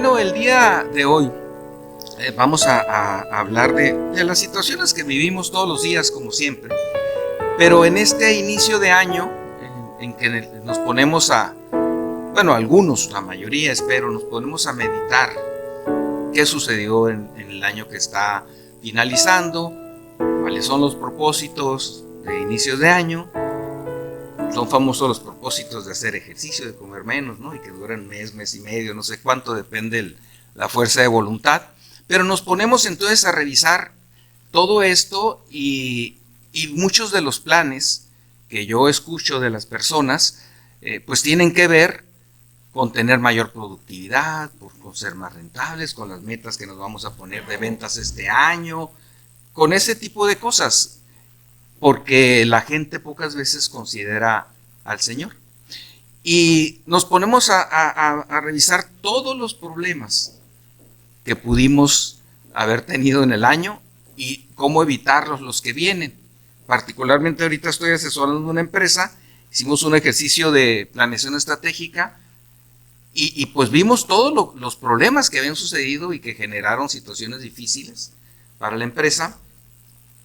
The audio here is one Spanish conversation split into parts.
Bueno, el día de hoy vamos a hablar de las situaciones que vivimos todos los días, como siempre. Pero en este inicio de año, en que nos ponemos bueno, algunos, la mayoría espero, nos ponemos a meditar qué sucedió en el año que está finalizando, cuáles son los propósitos de inicio de año. Son famosos los propósitos de hacer ejercicio, de comer menos, ¿no? Y que duran mes y medio, no sé cuánto, depende la fuerza de voluntad. Pero nos ponemos entonces a revisar todo esto y muchos de los planes que yo escucho de las personas, pues tienen que ver con tener mayor productividad, con ser más rentables, con las metas que nos vamos a poner de ventas este año, con ese tipo de cosas. Porque la gente pocas veces considera al Señor. Y nos ponemos a revisar todos los problemas que pudimos haber tenido en el año y cómo evitarlos los que vienen. Particularmente ahorita estoy asesorando una empresa, hicimos un ejercicio de planeación estratégica y pues vimos todos los problemas que habían sucedido y que generaron situaciones difíciles para la empresa,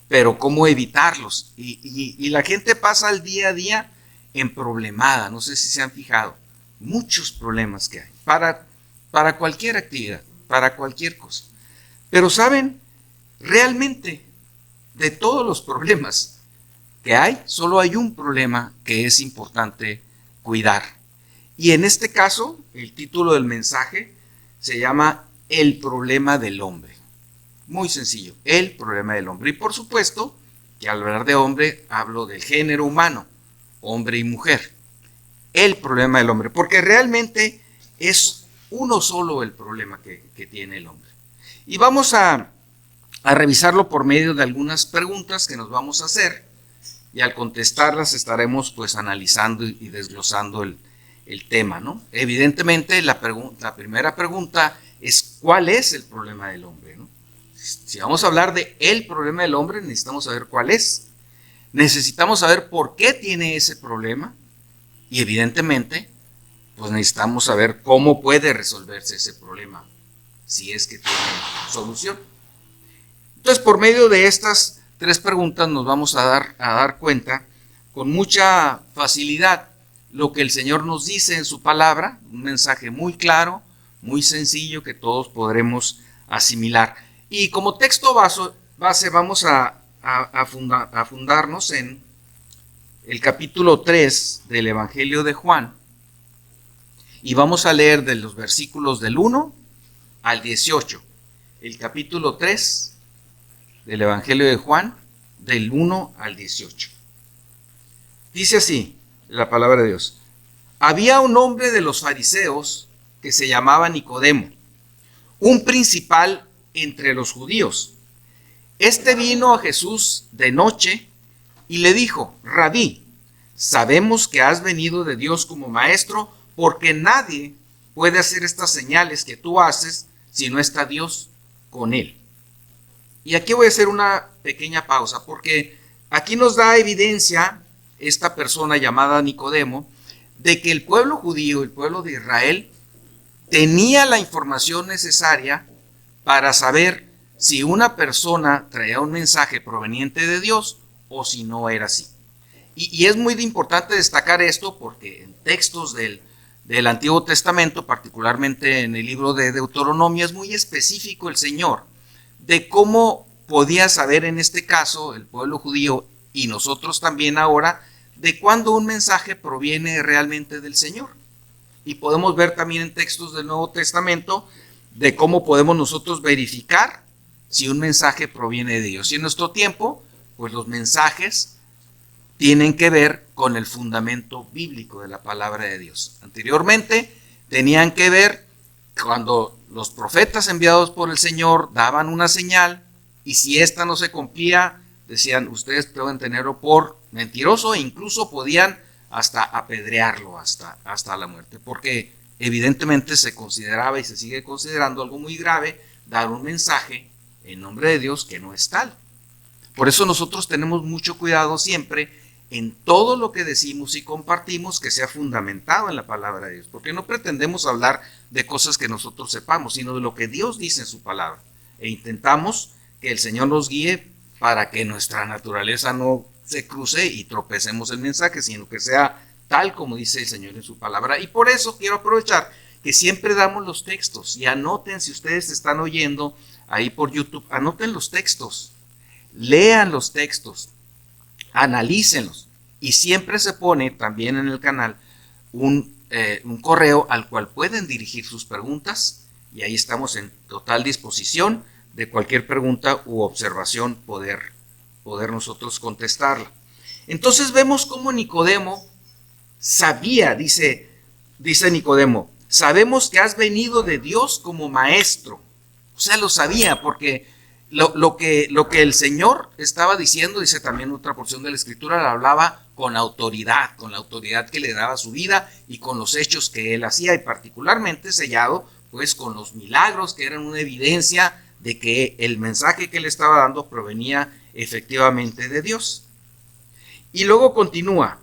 pero cómo evitarlos. Y la gente pasa el día a día en problemada, no sé si se han fijado, muchos problemas que hay para cualquier actividad, para cualquier cosa. Pero saben, realmente de todos los problemas que hay, solo hay un problema que es importante cuidar. Y en este caso, el título del mensaje se llama El problema del hombre. Muy sencillo, el problema del hombre. Y por supuesto que al hablar de hombre hablo del género humano, hombre y mujer. El problema del hombre, porque realmente es uno solo el problema que tiene el hombre. Y vamos a revisarlo por medio de algunas preguntas que nos vamos a hacer y al contestarlas estaremos pues analizando y desglosando el tema, ¿no? Evidentemente la primera pregunta es ¿cuál es el problema del hombre, ¿no? Si vamos a hablar de el problema del hombre, necesitamos saber cuál es. Necesitamos saber por qué tiene ese problema y evidentemente, pues necesitamos saber cómo puede resolverse ese problema, si es que tiene solución. Entonces, por medio de estas tres preguntas nos vamos a dar cuenta con mucha facilidad lo que el Señor nos dice en su palabra, un mensaje muy claro, muy sencillo que todos podremos asimilar. Y como texto base vamos a fundarnos en el capítulo 3 del Evangelio de Juan y vamos a leer de los versículos del 1 al 18. El capítulo 3 del Evangelio de Juan, del 1 al 18. Dice así la palabra de Dios. Había un hombre de los fariseos que se llamaba Nicodemo, un principal entre los judíos. Este vino a Jesús de noche y le dijo: Rabí, sabemos que has venido de Dios como maestro, porque nadie puede hacer estas señales que tú haces si no está Dios con él. Y aquí voy a hacer una pequeña pausa, porque aquí nos da evidencia esta persona llamada Nicodemo de que el pueblo judío, el pueblo de Israel, tenía la información necesaria para saber si una persona traía un mensaje proveniente de Dios o si no era así. Y es muy importante destacar esto porque en textos del Antiguo Testamento, particularmente en el libro de Deuteronomio, es muy específico el Señor de cómo podía saber en este caso el pueblo judío y nosotros también ahora de cuándo un mensaje proviene realmente del Señor. Y podemos ver también en textos del Nuevo Testamento de cómo podemos nosotros verificar si un mensaje proviene de Dios. Y en nuestro tiempo, pues los mensajes tienen que ver con el fundamento bíblico de la palabra de Dios. Anteriormente tenían que ver cuando los profetas enviados por el Señor daban una señal y si ésta no se cumplía, decían ustedes pueden tenerlo por mentiroso e incluso podían hasta apedrearlo hasta la muerte, porque evidentemente se consideraba y se sigue considerando algo muy grave dar un mensaje en nombre de Dios que no es tal. Por eso nosotros tenemos mucho cuidado siempre en todo lo que decimos y compartimos que sea fundamentado en la palabra de Dios, porque no pretendemos hablar de cosas que nosotros sepamos, sino de lo que Dios dice en su palabra, e intentamos que el Señor nos guíe para que nuestra naturaleza no se cruce y tropecemos el mensaje, sino que sea tal como dice el Señor en su palabra. Y por eso quiero aprovechar que siempre damos los textos, y anoten, si ustedes están oyendo ahí por YouTube, anoten los textos, lean los textos, analícenlos, y siempre se pone también en el canal un correo al cual pueden dirigir sus preguntas, y ahí estamos en total disposición de cualquier pregunta u observación poder nosotros contestarla. Entonces vemos cómo Nicodemo sabía, dice Nicodemo, sabemos que has venido de Dios como maestro. O sea, lo sabía, porque lo que el Señor estaba diciendo, dice también otra porción de la Escritura, la hablaba con la autoridad que le daba su vida y con los hechos que él hacía, y particularmente sellado pues con los milagros que eran una evidencia de que el mensaje que él estaba dando provenía efectivamente de Dios. Y luego continúa,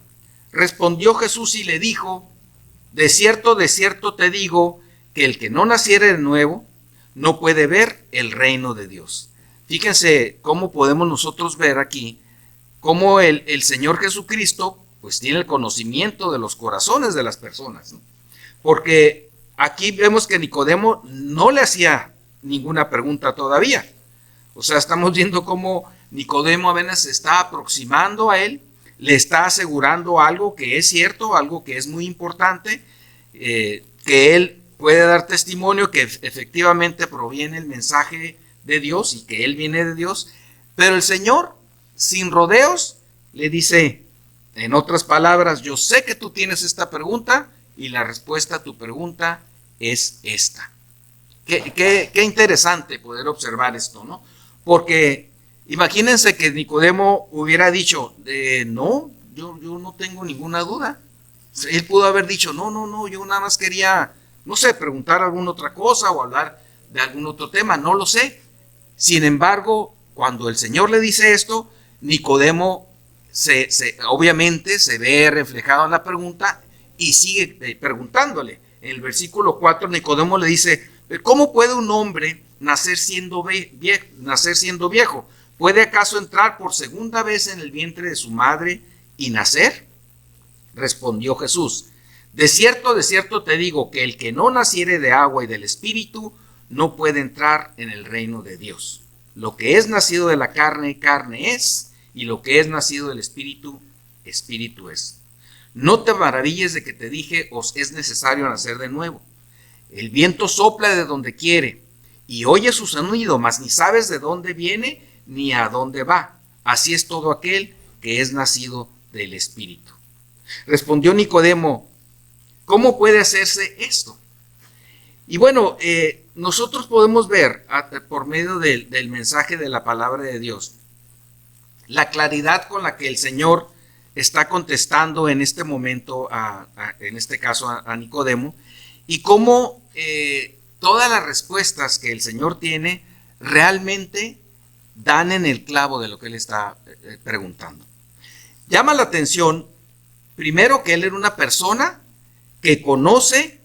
respondió Jesús y le dijo, de cierto te digo, que el que no naciere de nuevo no puede ver el reino de Dios. Fíjense cómo podemos nosotros ver aquí cómo el Señor Jesucristo pues tiene el conocimiento de los corazones de las personas, ¿no? Porque aquí vemos que Nicodemo no le hacía ninguna pregunta todavía. O sea, estamos viendo cómo Nicodemo apenas se está aproximando a él, le está asegurando algo que es cierto, algo que es muy importante, que él puede dar testimonio que efectivamente proviene el mensaje de Dios y que él viene de Dios, pero el Señor, sin rodeos, le dice, en otras palabras, yo sé que tú tienes esta pregunta y la respuesta a tu pregunta es esta. Qué interesante poder observar esto, ¿no? Porque imagínense que Nicodemo hubiera dicho, no, yo no tengo ninguna duda. Él pudo haber dicho, no, yo nada más quería, no sé, preguntar alguna otra cosa o hablar de algún otro tema, no lo sé. Sin embargo, cuando el Señor le dice esto, Nicodemo obviamente se ve reflejado en la pregunta y sigue preguntándole. En el versículo 4, Nicodemo le dice, ¿cómo puede un hombre nacer siendo viejo? ¿Puede acaso entrar por segunda vez en el vientre de su madre y nacer? Respondió Jesús, de cierto te digo que el que no naciere de agua y del Espíritu no puede entrar en el reino de Dios. Lo que es nacido de la carne, carne es, y lo que es nacido del Espíritu, Espíritu es. No te maravilles de que te dije, os es necesario nacer de nuevo. El viento sopla de donde quiere, y oye su sonido, mas ni sabes de dónde viene ni a dónde va. Así es todo aquel que es nacido del Espíritu. Respondió Nicodemo, ¿cómo puede hacerse esto? Y bueno, nosotros podemos ver por medio del mensaje de la palabra de Dios la claridad con la que el Señor está contestando en este momento, en este caso a Nicodemo, y cómo todas las respuestas que el Señor tiene realmente dan en el clavo de lo que él está preguntando. Llama la atención, primero, que él era una persona que conoce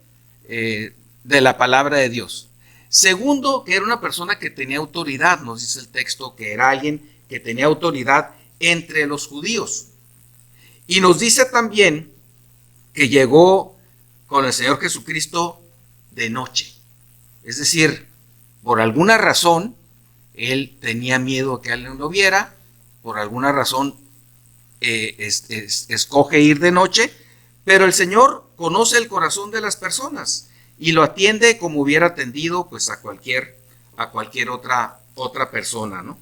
de la palabra de Dios. Segundo, que era una persona que tenía autoridad, nos dice el texto, que era alguien que tenía autoridad entre los judíos. Y nos dice también que llegó con el Señor Jesucristo de noche. Es decir, por alguna razón, él tenía miedo que alguien lo viera, por alguna razón escoge ir de noche, pero el Señor conoce el corazón de las personas y lo atiende como hubiera atendido pues a cualquier otra persona, ¿no?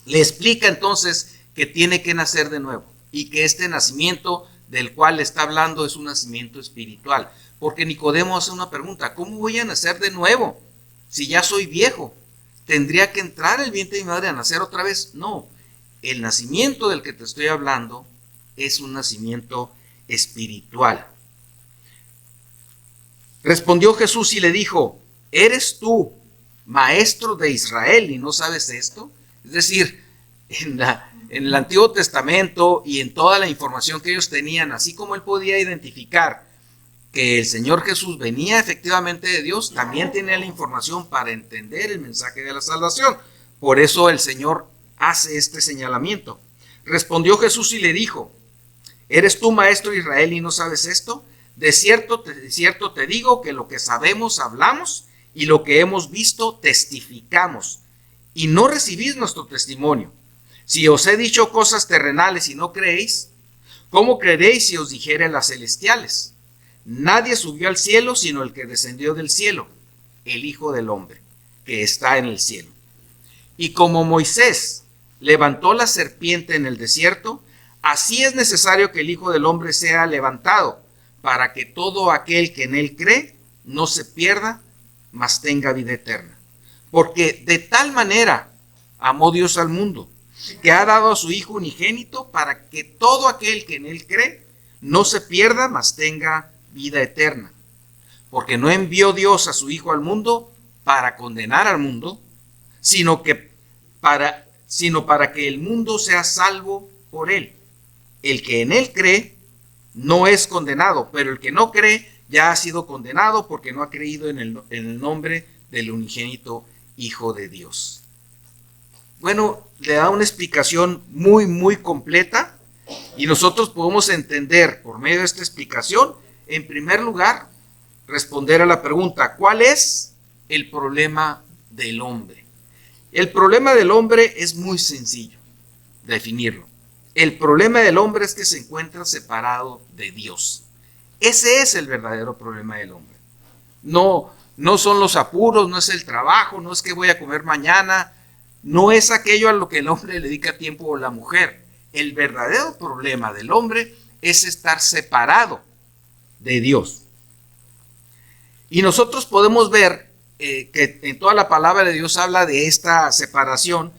Le explica entonces que tiene que nacer de nuevo y que este nacimiento del cual le está hablando es un nacimiento espiritual, porque Nicodemo hace una pregunta, ¿cómo voy a nacer de nuevo si ya soy viejo? ¿Tendría que entrar el vientre de mi madre a nacer otra vez? No, el nacimiento del que te estoy hablando es un nacimiento espiritual. Respondió Jesús y le dijo, ¿eres tú maestro de Israel y no sabes esto? Es decir, en el Antiguo Testamento y en toda la información que ellos tenían, así como él podía identificar que el Señor Jesús venía efectivamente de Dios, también tenía la información para entender el mensaje de la salvación. Por eso el Señor hace este señalamiento. Respondió Jesús y le dijo: ¿eres tú, maestro Israel, y no sabes esto? De cierto te digo que lo que sabemos hablamos, y lo que hemos visto testificamos, y no recibís nuestro testimonio. Si os he dicho cosas terrenales y no creéis, ¿cómo creeréis si os dijere las celestiales? Nadie subió al cielo sino el que descendió del cielo, el Hijo del Hombre, que está en el cielo. Y como Moisés levantó la serpiente en el desierto, así es necesario que el Hijo del Hombre sea levantado, para que todo aquel que en él cree no se pierda, mas tenga vida eterna. Porque de tal manera amó Dios al mundo, que ha dado a su Hijo unigénito, para que todo aquel que en él cree no se pierda, mas tenga vida eterna. Porque no envió Dios a su Hijo al mundo para condenar al mundo, sino para que el mundo sea salvo por él. El que en él cree no es condenado, pero el que no cree ya ha sido condenado, porque no ha creído en el nombre del unigénito Hijo de Dios. Bueno, le da una explicación muy, muy completa, y nosotros podemos entender por medio de esta explicación, en primer lugar, responder a la pregunta: ¿cuál es el problema del hombre? El problema del hombre es muy sencillo definirlo. El problema del hombre es que se encuentra separado de Dios. Ese es el verdadero problema del hombre. No son los apuros, no es el trabajo, no es que voy a comer mañana, no es aquello a lo que el hombre le dedica tiempo, o la mujer. El verdadero problema del hombre es estar separado de Dios. Y nosotros podemos ver que en toda la palabra de Dios habla de esta separación,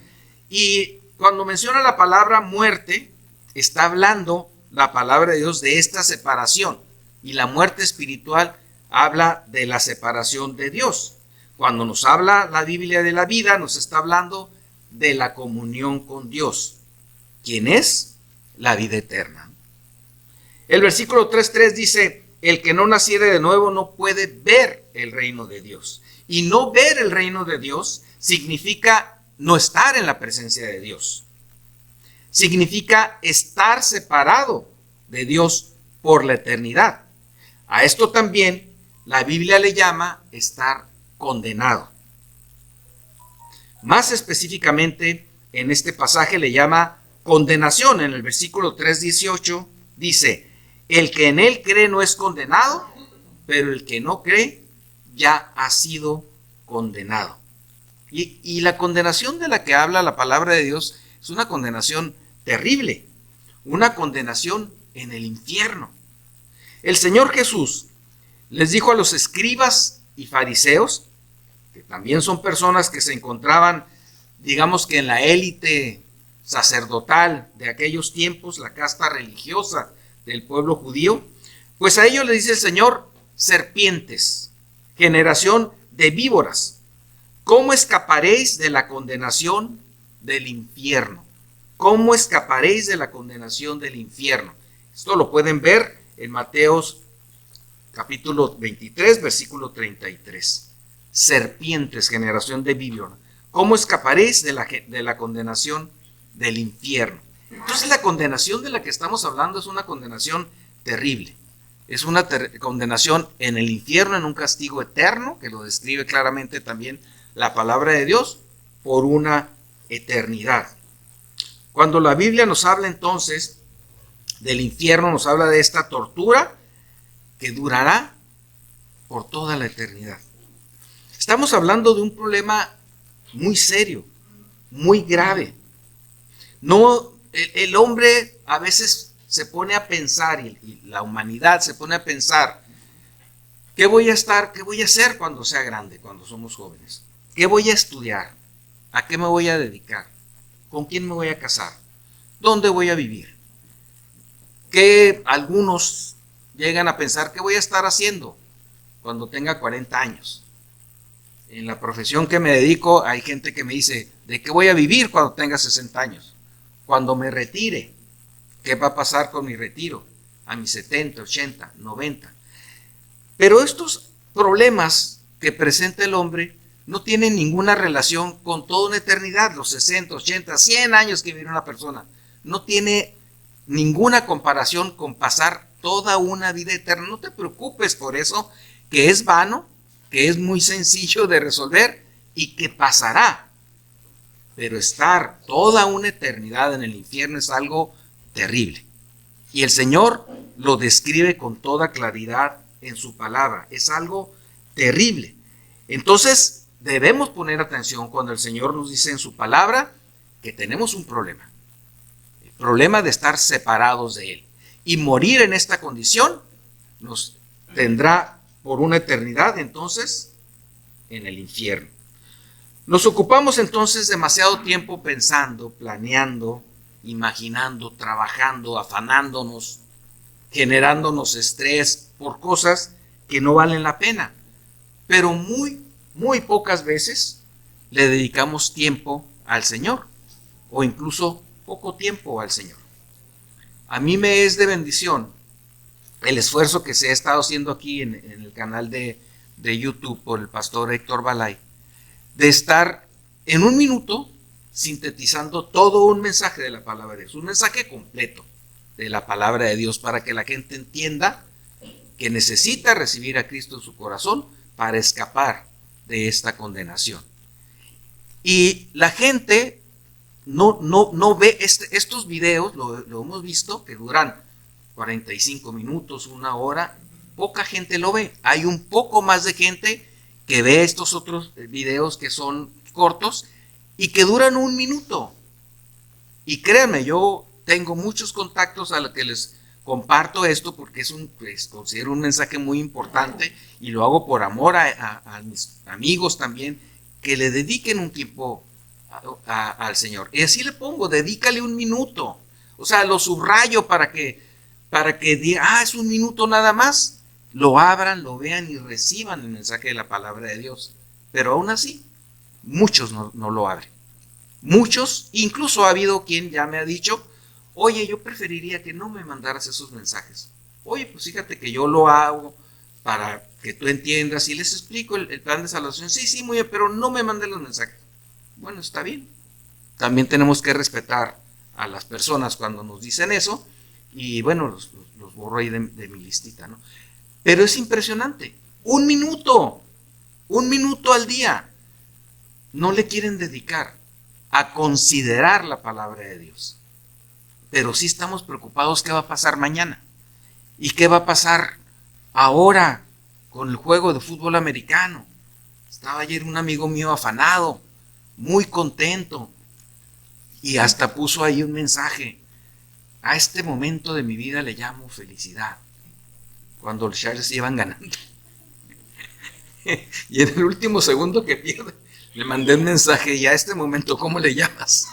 y cuando menciona la palabra muerte, está hablando la palabra de Dios de esta separación, y la muerte espiritual habla de la separación de Dios. Cuando nos habla la Biblia de la vida, nos está hablando de la comunión con Dios, quien es la vida eterna. El versículo 3:3 dice: el que no naciere de nuevo no puede ver el reino de Dios. Y no ver el reino de Dios significa no estar en la presencia de Dios. Significa estar separado de Dios por la eternidad. A esto también la Biblia le llama estar condenado. Más específicamente, en este pasaje le llama condenación. En el versículo 3:18 dice: el que en él cree no es condenado, pero el que no cree ya ha sido condenado. Y la condenación de la que habla la palabra de Dios es una condenación terrible, una condenación en el infierno. El Señor Jesús les dijo a los escribas y fariseos, que también son personas que se encontraban, digamos que en la élite sacerdotal de aquellos tiempos, la casta religiosa del pueblo judío, pues a ellos le dice el Señor: serpientes, generación de víboras, ¿cómo escaparéis de la condenación del infierno? ¿Cómo escaparéis de la condenación del infierno? Esto lo pueden ver en Mateos capítulo 23, versículo 33. Serpientes, generación de víboras, ¿cómo escaparéis de la condenación del infierno? Entonces la condenación de la que estamos hablando es una condenación terrible. Es una condenación en el infierno, en un castigo eterno, que lo describe claramente también la palabra de Dios, por una eternidad. Cuando la Biblia nos habla entonces del infierno, nos habla de esta tortura que durará por toda la eternidad. Estamos hablando de un problema muy serio, muy grave. No, el hombre a veces se pone a pensar, y la humanidad se pone a pensar: ¿qué voy a hacer cuando sea grande, cuando somos jóvenes? ¿Qué voy a estudiar? ¿A qué me voy a dedicar? ¿Con quién me voy a casar? ¿Dónde voy a vivir? Que algunos llegan a pensar: ¿qué voy a estar haciendo cuando tenga 40 años? En la profesión que me dedico hay gente que me dice: ¿de qué voy a vivir cuando tenga 60 años? Cuando me retire, ¿qué va a pasar con mi retiro? A mis 70, 80, 90. Pero estos problemas que presenta el hombre no tienen ninguna relación con toda una eternidad, los 60, 80, 100 años que vive una persona. No tiene ninguna comparación con pasar toda una vida eterna. No te preocupes por eso, que es vano, que es muy sencillo de resolver y que pasará. Pero estar toda una eternidad en el infierno es algo terrible. Y el Señor lo describe con toda claridad en su palabra. Es algo terrible. Entonces debemos poner atención cuando el Señor nos dice en su palabra que tenemos un problema. El problema de estar separados de Él. Y morir en esta condición nos tendrá por una eternidad entonces en el infierno. Nos ocupamos entonces demasiado tiempo pensando, planeando, imaginando, trabajando, afanándonos, generándonos estrés por cosas que no valen la pena. Pero muy pocas veces le dedicamos tiempo al Señor, o incluso poco tiempo al Señor. A mí me es de bendición el esfuerzo que se ha estado haciendo aquí en el canal de YouTube por el pastor Héctor Balay, de estar en un minuto sintetizando todo un mensaje de la palabra de Dios, un mensaje completo de la palabra de Dios para que la gente entienda que necesita recibir a Cristo en su corazón para escapar de esta condenación. Y la gente no ve estos videos, lo hemos visto, que duran 45 minutos, una hora, poca gente lo ve. Hay un poco más de gente que ve estos otros videos que son cortos y que duran un minuto. Y créanme, yo tengo muchos contactos a los que les comparto esto porque considero un mensaje muy importante y lo hago por amor a mis amigos también, que le dediquen un tiempo al Señor. Y así le pongo, dedícale un minuto. O sea, lo subrayo para que diga, es un minuto nada más. Lo abran, lo vean y reciban el mensaje de la palabra de Dios. Pero aún así, muchos no lo abren. Muchos, incluso ha habido quien ya me ha dicho, oye, yo preferiría que no me mandaras esos mensajes. Oye, pues fíjate que yo lo hago para que tú entiendas y les explico el plan de salvación. Sí, muy bien, pero no me mandes los mensajes. Bueno, está bien. También tenemos que respetar a las personas cuando nos dicen eso y bueno, los borro ahí de mi listita, ¿no? Pero es impresionante. Un minuto al día no le quieren dedicar a considerar la palabra de Dios. Pero sí estamos preocupados qué va a pasar mañana y qué va a pasar ahora con el juego de fútbol americano. Estaba ayer un amigo mío afanado, muy contento, y hasta puso ahí un mensaje: a este momento de mi vida le llamo felicidad, cuando los Chargers iban ganando. Y en el último segundo que pierde, le mandé un mensaje: y a este momento, ¿cómo le llamas?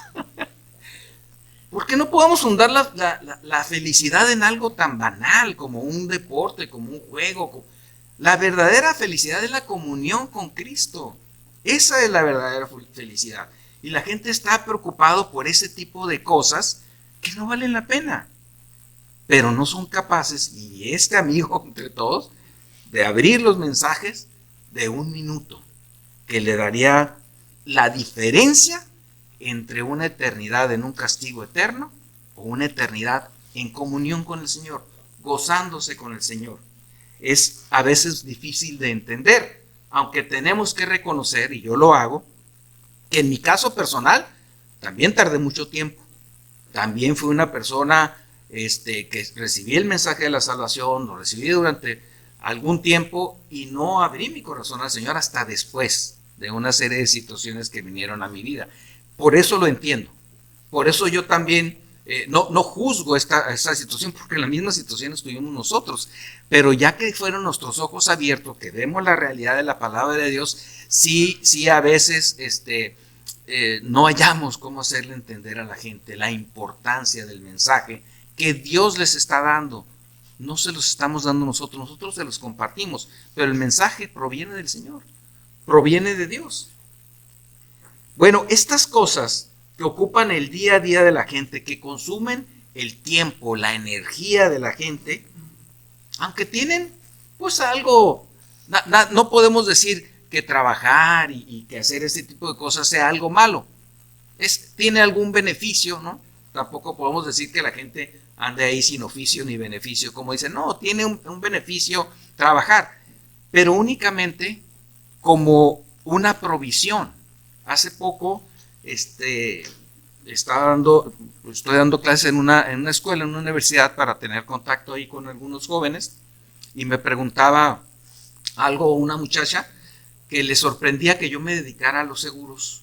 ¿Por qué no podemos fundar la felicidad en algo tan banal como un deporte, como un juego? La verdadera felicidad es la comunión con Cristo. Esa es la verdadera felicidad. Y la gente está preocupado por ese tipo de cosas que no valen la pena. Pero no son capaces, y este amigo entre todos, de abrir los mensajes de un minuto, que le daría la diferencia entre una eternidad en un castigo eterno o una eternidad en comunión con el Señor, gozándose con el Señor. Es a veces difícil de entender, aunque tenemos que reconocer, y yo lo hago, que en mi caso personal también tardé mucho tiempo. También fui una persona que recibí el mensaje de la salvación, lo recibí durante algún tiempo y no abrí mi corazón al Señor hasta después de una serie de situaciones que vinieron a mi vida. Por eso lo entiendo. Por eso yo también no juzgo esta situación, porque en la misma situación estuvimos nosotros. Pero ya que fueron nuestros ojos abiertos, que vemos la realidad de la palabra de Dios, sí a veces no hallamos cómo hacerle entender a la gente la importancia del mensaje que Dios les está dando. No se los estamos dando nosotros se los compartimos, pero el mensaje proviene del Señor, proviene de Dios. Bueno, estas cosas que ocupan el día a día de la gente, que consumen el tiempo, la energía de la gente, aunque tienen pues algo, no podemos decir que trabajar y que hacer este tipo de cosas sea algo malo. Tiene algún beneficio, ¿no? Tampoco podemos decir que la gente ande ahí sin oficio ni beneficio, como dicen, no, tiene un beneficio trabajar, pero únicamente como una provisión. Hace poco estoy dando clases en una escuela, en una universidad, para tener contacto ahí con algunos jóvenes, y me preguntaba algo una muchacha que le sorprendía que yo me dedicara a los seguros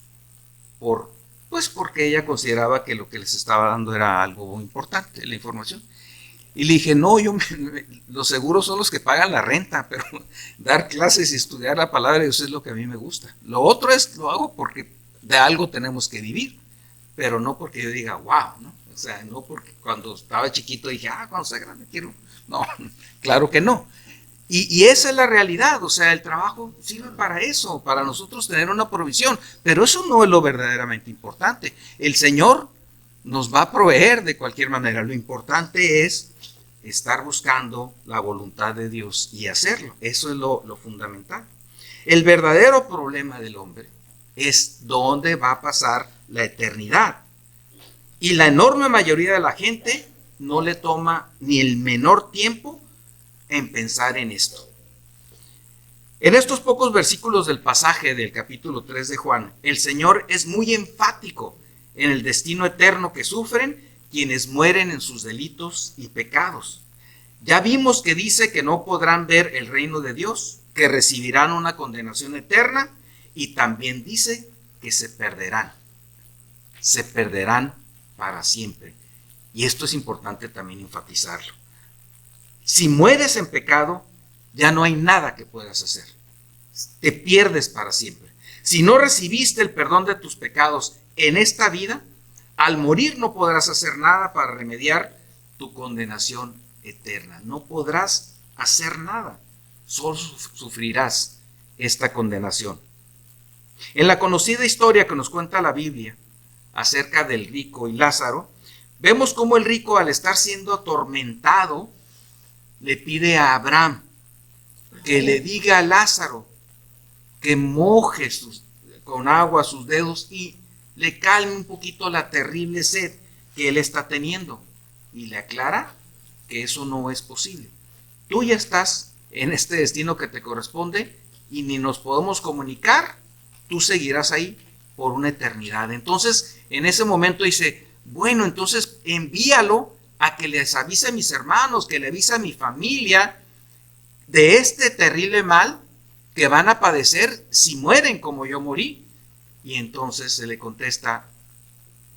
porque ella consideraba que lo que les estaba dando era algo importante, la información. Y le dije, no, los seguros son los que pagan la renta, pero dar clases y estudiar la palabra de Dios es lo que a mí me gusta. Lo otro lo hago porque de algo tenemos que vivir, pero no porque yo diga, wow, ¿no? O sea, no porque cuando estaba chiquito dije, cuando sea grande quiero. No, claro que no. Y esa es la realidad, o sea, el trabajo sirve para eso, para nosotros tener una provisión, pero eso no es lo verdaderamente importante. El Señor nos va a proveer de cualquier manera, lo importante es estar buscando la voluntad de Dios y hacerlo, eso es lo fundamental. El verdadero problema del hombre es dónde va a pasar la eternidad, y la enorme mayoría de la gente no le toma ni el menor tiempo en pensar en esto. En estos pocos versículos del pasaje del capítulo 3 de Juan, el Señor es muy enfático en el destino eterno que sufren quienes mueren en sus delitos y pecados. Ya vimos que dice que no podrán ver el reino de Dios, que recibirán una condenación eterna, y también dice que se perderán para siempre. Y esto es importante también enfatizarlo. Si mueres en pecado, ya no hay nada que puedas hacer. Te pierdes para siempre. Si no recibiste el perdón de tus pecados en esta vida, al morir no podrás hacer nada para remediar tu condenación eterna. No podrás hacer nada. Solo sufrirás esta condenación. En la conocida historia que nos cuenta la Biblia acerca del rico y Lázaro, vemos cómo el rico, al estar siendo atormentado, le pide a Abraham que le diga a Lázaro que moje con agua sus dedos y le calme un poquito la terrible sed que él está teniendo. Y le aclara que eso no es posible. Tú ya estás en este destino que te corresponde y ni nos podemos comunicar. Tú seguirás ahí por una eternidad. Entonces, en ese momento dice, bueno, entonces envíalo a que les avise a mis hermanos, que le avise a mi familia de este terrible mal que van a padecer si mueren como yo morí. Y entonces se le contesta,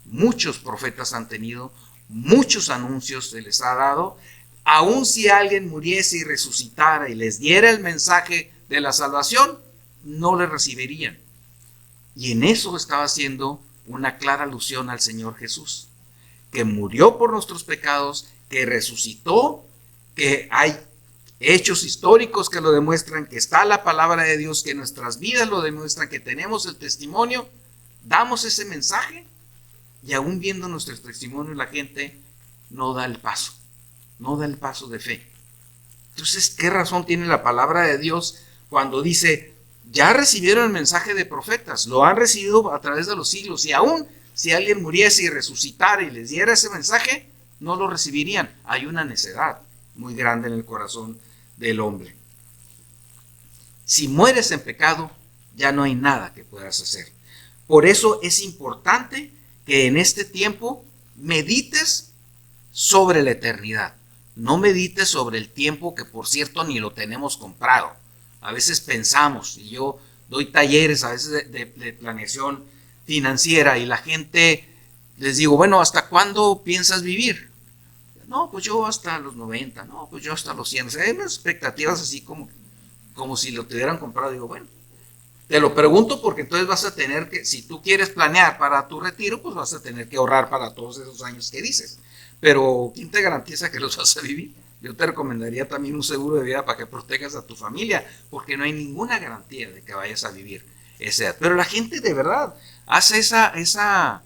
muchos profetas han tenido, muchos anuncios se les ha dado, aun si alguien muriese y resucitara y les diera el mensaje de la salvación, no le recibirían. Y en eso estaba haciendo una clara alusión al Señor Jesús, que murió por nuestros pecados, que resucitó, que hay hechos históricos que lo demuestran, que está la palabra de Dios, que nuestras vidas lo demuestran, que tenemos el testimonio, damos ese mensaje y aún viendo nuestros testimonios la gente no da el paso de fe. Entonces, ¿qué razón tiene la palabra de Dios cuando dice, ya recibieron el mensaje de profetas, lo han recibido a través de los siglos, y aún si alguien muriese y resucitara y les diera ese mensaje, no lo recibirían? Hay una necedad muy grande en el corazón del hombre. Si mueres en pecado, ya no hay nada que puedas hacer. Por eso es importante que en este tiempo medites sobre la eternidad. No medites sobre el tiempo, que por cierto ni lo tenemos comprado. A veces pensamos, y yo doy talleres a veces de planeación financiera, y la gente les digo, bueno, ¿hasta cuándo piensas vivir? No, pues yo hasta los 90, no, pues yo hasta los 100. O sea, hay unas expectativas así como si lo tuvieran comprado. Digo, bueno, te lo pregunto porque entonces vas a tener que, si tú quieres planear para tu retiro, pues vas a tener que ahorrar para todos esos años que dices. Pero ¿quién te garantiza que los vas a vivir? Yo te recomendaría también un seguro de vida para que protejas a tu familia, porque no hay ninguna garantía de que vayas a vivir esa edad. Pero la gente de verdad hace esa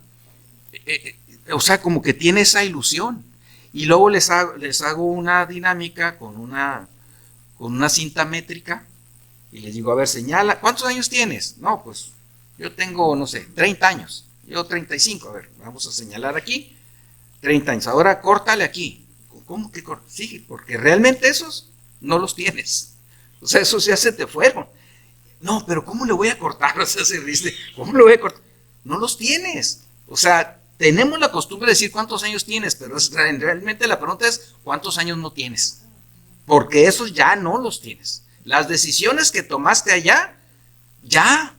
o sea, como que tiene esa ilusión. Y luego les hago una dinámica con una cinta métrica y les digo, a ver, señala, ¿cuántos años tienes? No, pues yo tengo, no sé, 30 años. Yo 35, a ver, vamos a señalar aquí, 30 años. Ahora córtale aquí. ¿Cómo que corta? Sí, porque realmente esos no los tienes. O sea, esos ya se te fueron. No, pero ¿cómo le voy a cortar? O sea, se dice, ¿cómo le voy a cortar? No los tienes. O sea, tenemos la costumbre de decir cuántos años tienes, pero realmente la pregunta es cuántos años no tienes. Porque esos ya no los tienes. Las decisiones que tomaste allá, ya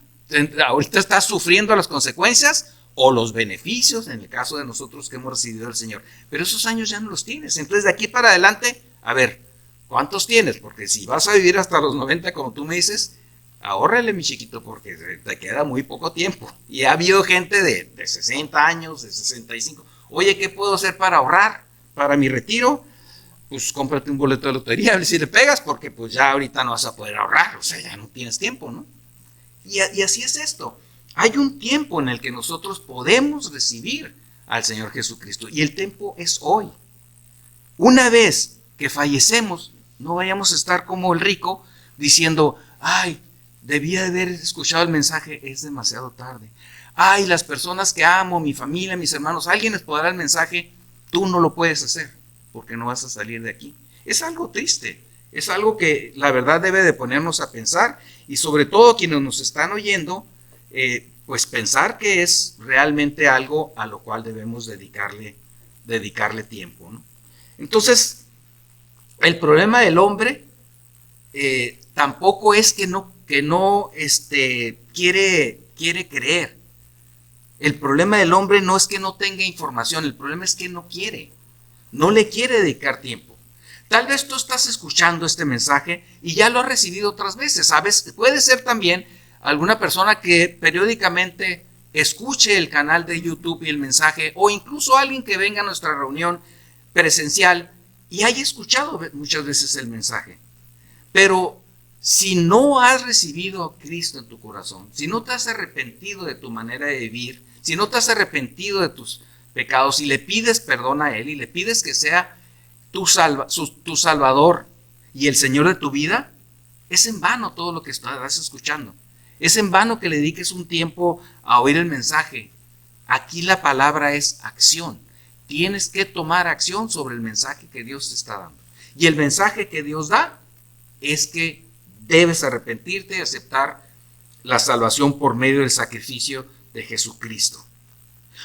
ahorita estás sufriendo las consecuencias o los beneficios, en el caso de nosotros que hemos recibido del Señor. Pero esos años ya no los tienes. Entonces, de aquí para adelante, a ver, ¿cuántos tienes? Porque si vas a vivir hasta los 90, como tú me dices, ahórrale, mi chiquito, porque te queda muy poco tiempo. Y ha habido gente de 60 años, de 65. Oye, ¿qué puedo hacer para ahorrar? Para mi retiro, pues cómprate un boleto de lotería, a ver si le pegas, porque pues ya ahorita no vas a poder ahorrar, o sea, ya no tienes tiempo, ¿no? Y así es esto. Hay un tiempo en el que nosotros podemos recibir al Señor Jesucristo, y el tiempo es hoy. Una vez que fallecemos, no vayamos a estar como el rico diciendo, ay, debía de haber escuchado el mensaje, es demasiado tarde. Ay, las personas que amo, mi familia, mis hermanos, alguien les podrá el mensaje, tú no lo puedes hacer, porque no vas a salir de aquí. Es algo triste, es algo que la verdad debe de ponernos a pensar, y sobre todo quienes nos están oyendo, pues pensar que es realmente algo a lo cual debemos dedicarle tiempo, ¿no? Entonces, el problema del hombre tampoco es que no quiere creer. El problema del hombre no es que no tenga información, el problema es que no le quiere dedicar tiempo. Tal vez tú estás escuchando este mensaje y ya lo has recibido otras veces, ¿sabes? Puede ser también alguna persona que periódicamente escuche el canal de YouTube y el mensaje, o incluso alguien que venga a nuestra reunión presencial y haya escuchado muchas veces el mensaje. Pero si no has recibido a Cristo en tu corazón, si no te has arrepentido de tu manera de vivir, si no te has arrepentido de tus pecados y le pides perdón a Él y le pides que sea tu Salvador y el Señor de tu vida, es en vano todo lo que estás escuchando. Es en vano que le dediques un tiempo a oír el mensaje. Aquí la palabra es acción. Tienes que tomar acción sobre el mensaje que Dios te está dando. Y el mensaje que Dios da es que debes arrepentirte y aceptar la salvación por medio del sacrificio de Jesucristo.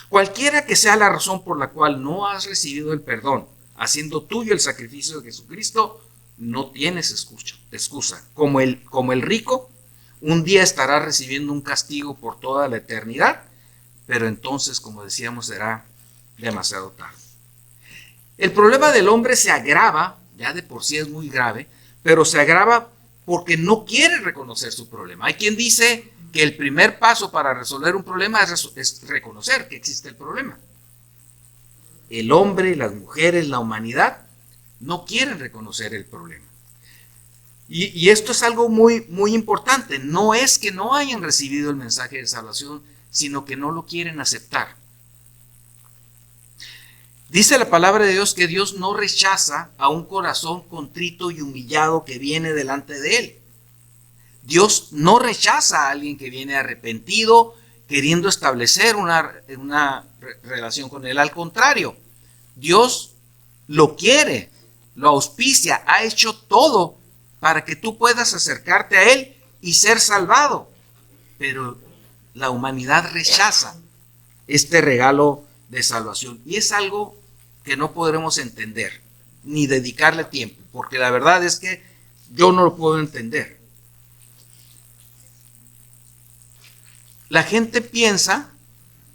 Cualquiera que sea la razón por la cual no has recibido el perdón, haciendo tuyo el sacrificio de Jesucristo, no tienes excusa. Como el rico, un día estará recibiendo un castigo por toda la eternidad, pero entonces, como decíamos, será demasiado tarde. El problema del hombre se agrava, ya de por sí es muy grave, pero se agrava porque no quiere reconocer su problema. Hay quien dice que el primer paso para resolver un problema es reconocer que existe el problema. El hombre, las mujeres, la humanidad no quieren reconocer el problema. Y esto es algo muy, muy importante. No es que no hayan recibido el mensaje de salvación, sino que no lo quieren aceptar. Dice la palabra de Dios que Dios no rechaza a un corazón contrito y humillado que viene delante de Él. Dios no rechaza a alguien que viene arrepentido, queriendo establecer una relación con Él. Al contrario, Dios lo quiere, lo auspicia, ha hecho todo para que tú puedas acercarte a Él y ser salvado. Pero la humanidad rechaza este regalo de salvación. Y es algo que no podremos entender, ni dedicarle tiempo, porque la verdad es que yo no lo puedo entender. La gente piensa,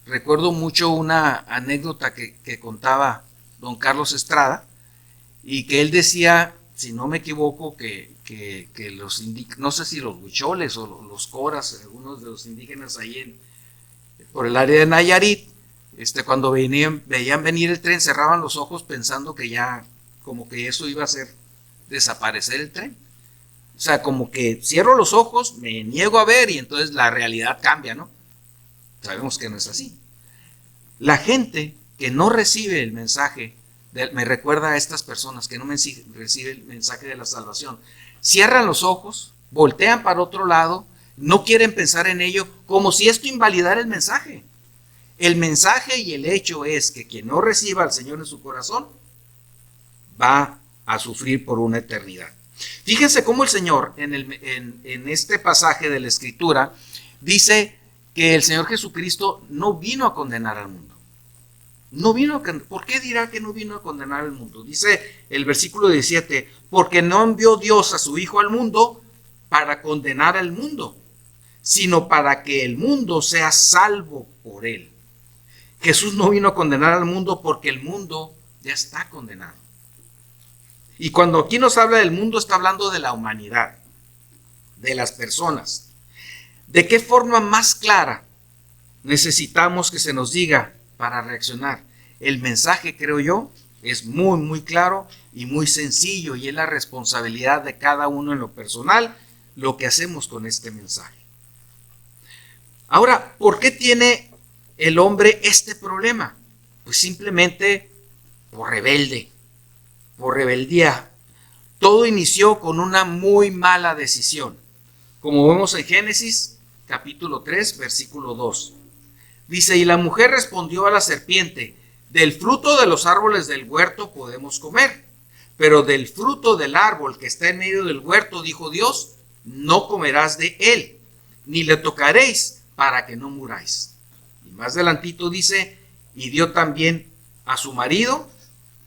recuerdo mucho una anécdota que contaba don Carlos Estrada, y que él decía, si no me equivoco, que los indígenas, no sé si los huicholes o los coras, algunos de los indígenas ahí por el área de Nayarit, cuando veían venir el tren, cerraban los ojos pensando que ya, como que eso iba a hacer desaparecer el tren. O sea, como que cierro los ojos, me niego a ver y entonces la realidad cambia, ¿no? Sabemos que no es así. La gente que no recibe el mensaje, me recuerda a estas personas que no reciben el mensaje de la salvación, cierran los ojos, voltean para otro lado, no quieren pensar en ello, como si esto invalidara el mensaje. El mensaje y el hecho es que quien no reciba al Señor en su corazón va a sufrir por una eternidad. Fíjense cómo el Señor en este pasaje de la Escritura dice que el Señor Jesucristo no vino a condenar al mundo. No vino ¿Por qué dirá que no vino a condenar al mundo? Dice el versículo 17, porque no envió Dios a su Hijo al mundo para condenar al mundo, sino para que el mundo sea salvo por él. Jesús no vino a condenar al mundo porque el mundo ya está condenado. Y cuando aquí nos habla del mundo, está hablando de la humanidad, de las personas. ¿De qué forma más clara necesitamos que se nos diga para reaccionar? El mensaje, creo yo, es muy, muy claro y muy sencillo, y es la responsabilidad de cada uno en lo personal lo que hacemos con este mensaje. Ahora, ¿por qué tiene el hombre este problema? Pues simplemente por rebelde, por rebeldía. Todo inició con una muy mala decisión. Como vemos en Génesis capítulo 3, versículo 2. Dice, y la mujer respondió a la serpiente, del fruto de los árboles del huerto podemos comer, pero del fruto del árbol que está en medio del huerto, dijo Dios, no comerás de él, ni le tocaréis para que no muráis. Y más adelantito dice, y dio también a su marido,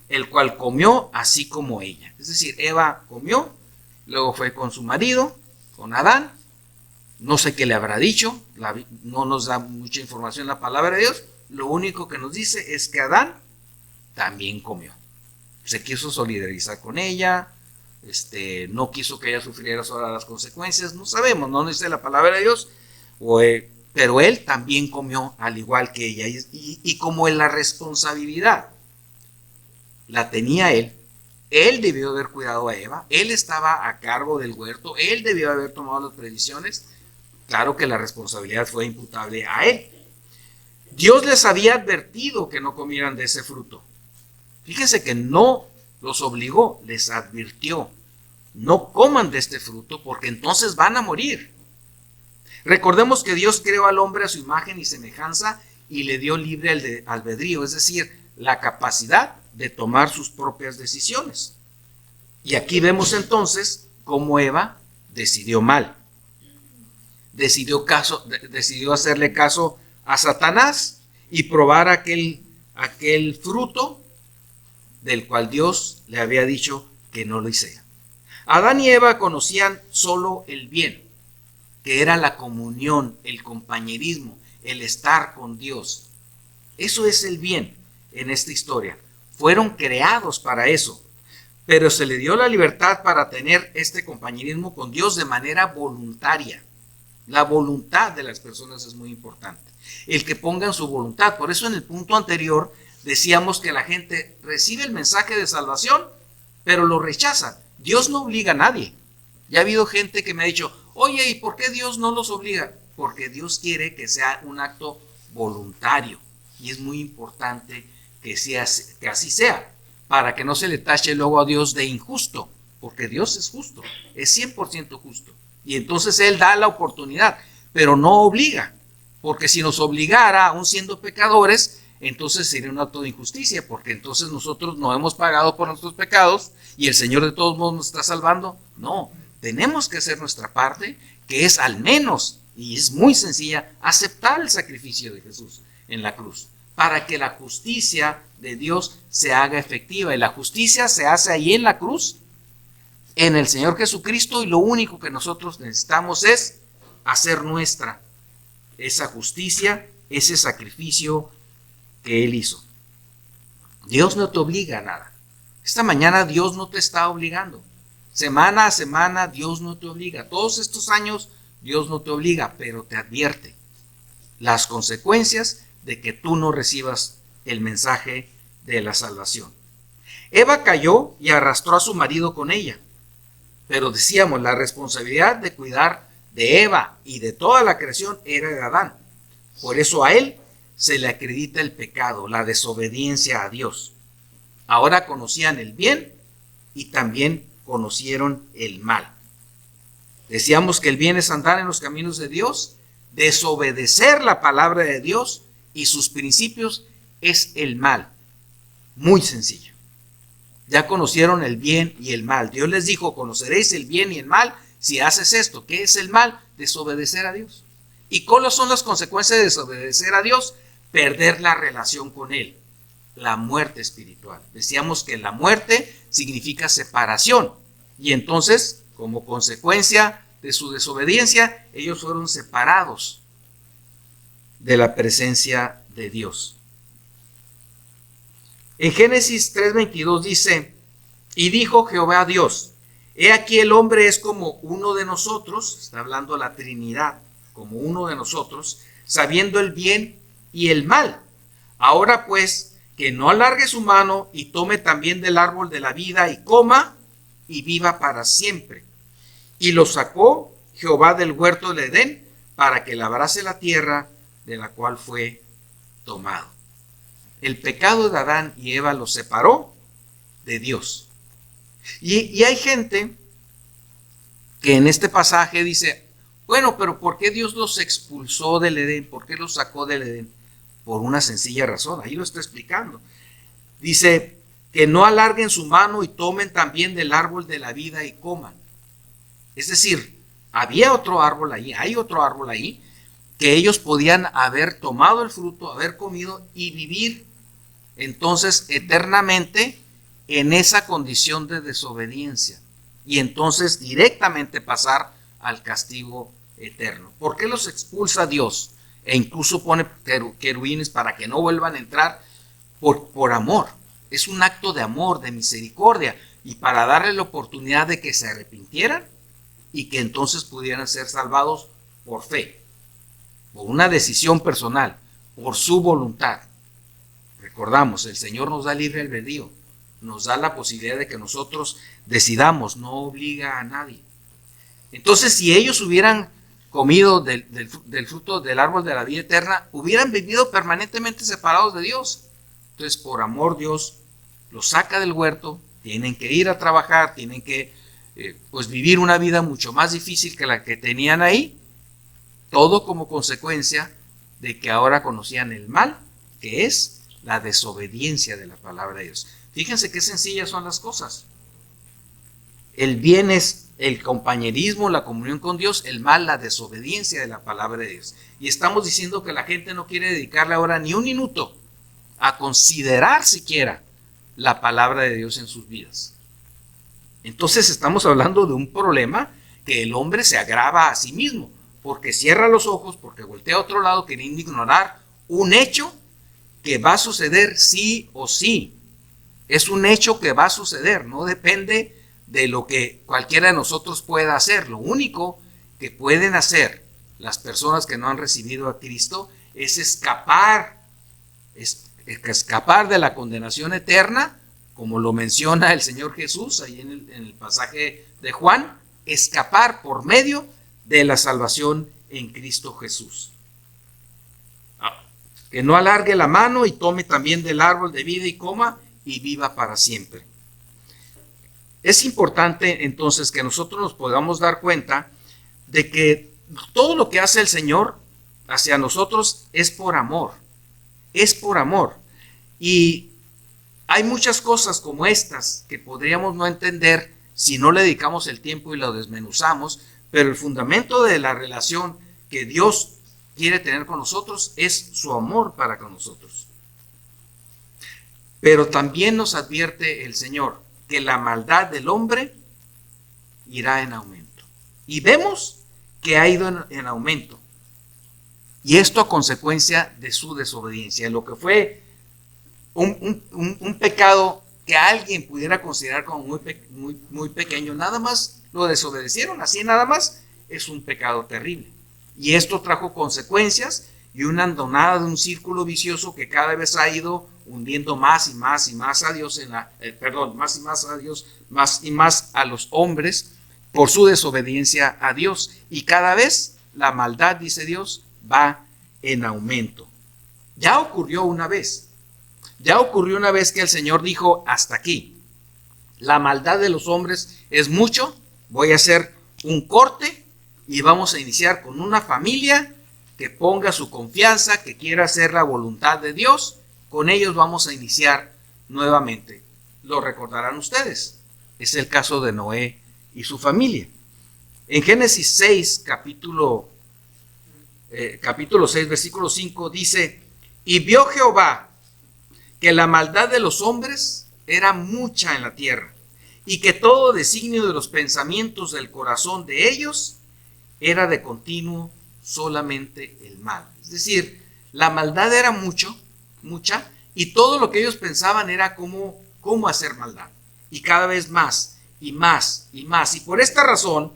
el cual comió así como ella. Es decir, Eva comió, luego fue con su marido, con Adán. No sé qué le habrá dicho, no nos da mucha información la palabra de Dios. Lo único que nos dice es que Adán también comió. Se quiso solidarizar con ella, no quiso que ella sufriera sola las consecuencias, no sabemos, no dice la palabra de Dios, pero él también comió al igual que ella. Y como en la responsabilidad la tenía él debió haber cuidado a Eva, él estaba a cargo del huerto, él debió haber tomado las previsiones. Claro que la responsabilidad fue imputable a él. Dios les había advertido que no comieran de ese fruto. Fíjense que no los obligó, les advirtió. No coman de este fruto porque entonces van a morir. Recordemos que Dios creó al hombre a su imagen y semejanza y le dio libre albedrío, es decir, la capacidad de tomar sus propias decisiones. Y aquí vemos entonces cómo Eva decidió mal. Decidió hacerle caso a Satanás y probar aquel fruto del cual Dios le había dicho que no lo hiciera. Adán y Eva conocían solo el bien, que era la comunión, el compañerismo, el estar con Dios. Eso es el bien en esta historia. Fueron creados para eso, pero se le dio la libertad para tener este compañerismo con Dios de manera voluntaria. La voluntad de las personas es muy importante. El que pongan su voluntad. Por eso en el punto anterior decíamos que la gente recibe el mensaje de salvación, pero lo rechaza. Dios no obliga a nadie. Ya ha habido gente que me ha dicho, oye, ¿y por qué Dios no los obliga? Porque Dios quiere que sea un acto voluntario. Y es muy importante que así sea, para que no se le tache luego a Dios de injusto, porque Dios es justo, es 100% justo. Y entonces Él da la oportunidad, pero no obliga, porque si nos obligara, aún siendo pecadores, entonces sería un acto de injusticia, porque entonces nosotros no hemos pagado por nuestros pecados y el Señor de todos modos nos está salvando. No, tenemos que hacer nuestra parte, que es al menos, y es muy sencilla, aceptar el sacrificio de Jesús en la cruz, para que la justicia de Dios se haga efectiva. Y la justicia se hace ahí en la cruz, en el Señor Jesucristo, y lo único que nosotros necesitamos es hacer nuestra esa justicia, ese sacrificio que Él hizo. Dios no te obliga a nada. Esta mañana Dios no te está obligando. Semana a semana Dios no te obliga. Todos estos años Dios no te obliga, pero te advierte las consecuencias de que tú no recibas el mensaje de la salvación. Eva cayó y arrastró a su marido con ella. Pero decíamos, la responsabilidad de cuidar de Eva y de toda la creación era de Adán. Por eso a él se le acredita el pecado, la desobediencia a Dios. Ahora conocían el bien y también conocieron el mal. Decíamos que el bien es andar en los caminos de Dios, desobedecer la palabra de Dios y sus principios es el mal. Muy sencillo. Ya conocieron el bien y el mal. Dios les dijo, conoceréis el bien y el mal si haces esto. ¿Qué es el mal? Desobedecer a Dios. ¿Y cuáles son las consecuencias de desobedecer a Dios? Perder la relación con Él. La muerte espiritual. Decíamos que la muerte significa separación. Y entonces, como consecuencia de su desobediencia, ellos fueron separados de la presencia de Dios. En Génesis 3:22 dice, y dijo Jehová a Dios, he aquí el hombre es como uno de nosotros, está hablando la Trinidad, como uno de nosotros, sabiendo el bien y el mal. Ahora pues, que no alargue su mano y tome también del árbol de la vida y coma y viva para siempre. Y lo sacó Jehová del huerto del Edén para que labrase la tierra de la cual fue tomado. El pecado de Adán y Eva los separó de Dios. Y hay gente que en este pasaje dice, bueno, pero ¿por qué Dios los expulsó del Edén? ¿Por qué los sacó del Edén? Por una sencilla razón, ahí lo está explicando. Dice, que no alarguen su mano y tomen también del árbol de la vida y coman. Es decir, había otro árbol ahí, hay otro árbol ahí, que ellos podían haber tomado el fruto, haber comido y vivir entonces eternamente en esa condición de desobediencia y entonces directamente pasar al castigo eterno. ¿Por qué los expulsa Dios? E incluso pone querubines para que no vuelvan a entrar por amor. Es un acto de amor, de misericordia y para darle la oportunidad de que se arrepintieran y que entonces pudieran ser salvados por fe, por una decisión personal, por su voluntad. Recordamos, el Señor nos da libre albedrío, nos da la posibilidad de que nosotros decidamos, no obliga a nadie. Entonces, si ellos hubieran comido del fruto del árbol de la vida eterna, hubieran vivido permanentemente separados de Dios. Entonces, por amor, Dios los saca del huerto, tienen que ir a trabajar, tienen que pues vivir una vida mucho más difícil que la que tenían ahí, todo como consecuencia de que ahora conocían el mal, que es la desobediencia de la palabra de Dios. Fíjense qué sencillas son las cosas. El bien es el compañerismo, la comunión con Dios, el mal, la desobediencia de la palabra de Dios. Y estamos diciendo que la gente no quiere dedicarle ahora ni un minuto a considerar siquiera la palabra de Dios en sus vidas. Entonces estamos hablando de un problema que el hombre se agrava a sí mismo, porque cierra los ojos, porque voltea a otro lado queriendo ignorar un hecho que va a suceder sí o sí. Es un hecho que va a suceder, no depende de lo que cualquiera de nosotros pueda hacer. Lo único que pueden hacer las personas que no han recibido a Cristo es escapar de la condenación eterna, como lo menciona el Señor Jesús ahí en el pasaje de Juan, escapar por medio de la salvación en Cristo Jesús. Que no alargue la mano y tome también del árbol de vida y coma y viva para siempre. Es importante entonces que nosotros nos podamos dar cuenta de que todo lo que hace el Señor hacia nosotros es por amor. Es por amor. Y hay muchas cosas como estas que podríamos no entender si no le dedicamos el tiempo y lo desmenuzamos, pero el fundamento de la relación que Dios quiere tener con nosotros es su amor para con nosotros. Pero también nos advierte el Señor que la maldad del hombre irá en aumento. Y vemos que ha ido en aumento. Y esto a consecuencia de su desobediencia. Lo que fue un pecado que alguien pudiera considerar como muy pequeño, nada más lo desobedecieron, así nada más, es un pecado terrible. Y esto trajo consecuencias y una andonada de un círculo vicioso que cada vez ha ido hundiendo más y más y más a Dios, más y más a Dios, más y más a los hombres por su desobediencia a Dios. Y cada vez la maldad, dice Dios, va en aumento. Ya ocurrió una vez. Ya ocurrió una vez que el Señor dijo, hasta aquí. La maldad de los hombres es mucho. Voy a hacer un corte y vamos a iniciar con una familia que ponga su confianza, que quiera hacer la voluntad de Dios. Con ellos vamos a iniciar nuevamente. Lo recordarán ustedes. Es el caso de Noé y su familia. En Génesis 6, capítulo 6, versículo 5, dice: y vio Jehová que la maldad de los hombres era mucha en la tierra, y que todo designio de los pensamientos del corazón de ellos era de continuo solamente el mal. Es decir, la maldad era mucha, y todo lo que ellos pensaban era cómo hacer maldad. Y cada vez más, y más, y más. Y por esta razón,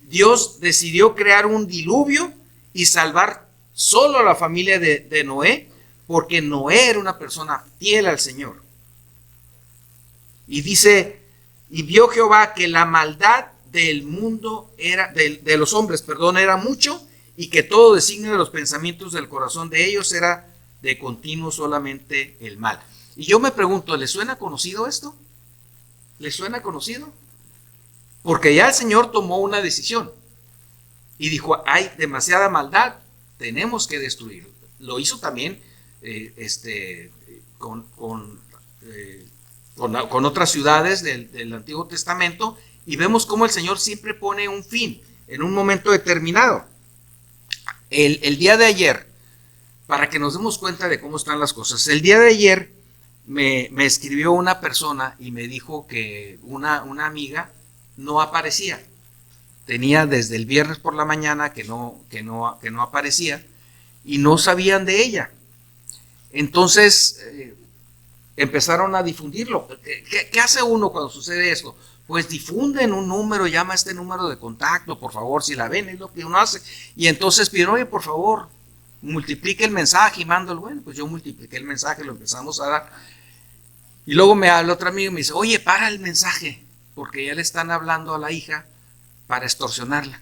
Dios decidió crear un diluvio y salvar solo a la familia de Noé, porque Noé era una persona fiel al Señor. Y dice, y vio Jehová que la maldad del mundo de los hombres, era mucho, y que todo designio de los pensamientos del corazón de ellos era de continuo solamente el mal. Y yo me pregunto, ¿les suena conocido esto? ¿Les suena conocido? Porque ya el Señor tomó una decisión y dijo, hay demasiada maldad, tenemos que destruirlo. Lo hizo también con otras ciudades del Antiguo Testamento, y vemos cómo el Señor siempre pone un fin en un momento determinado. El día de ayer, para que nos demos cuenta de cómo están las cosas, el día de ayer me escribió una persona y me dijo que una amiga no aparecía. Tenía desde el viernes por la mañana que no aparecía, y no sabían de ella. Entonces empezaron a difundirlo. ¿Qué hace uno cuando sucede esto? Pues difunden un número, llama a este número de contacto, por favor, si la ven, es lo que uno hace. Y entonces pidieron, oye, por favor, multiplique el mensaje y mándalo. Bueno, pues yo multipliqué el mensaje, lo empezamos a dar. Y luego me habla otro amigo y me dice, oye, para el mensaje, porque ya le están hablando a la hija para extorsionarla.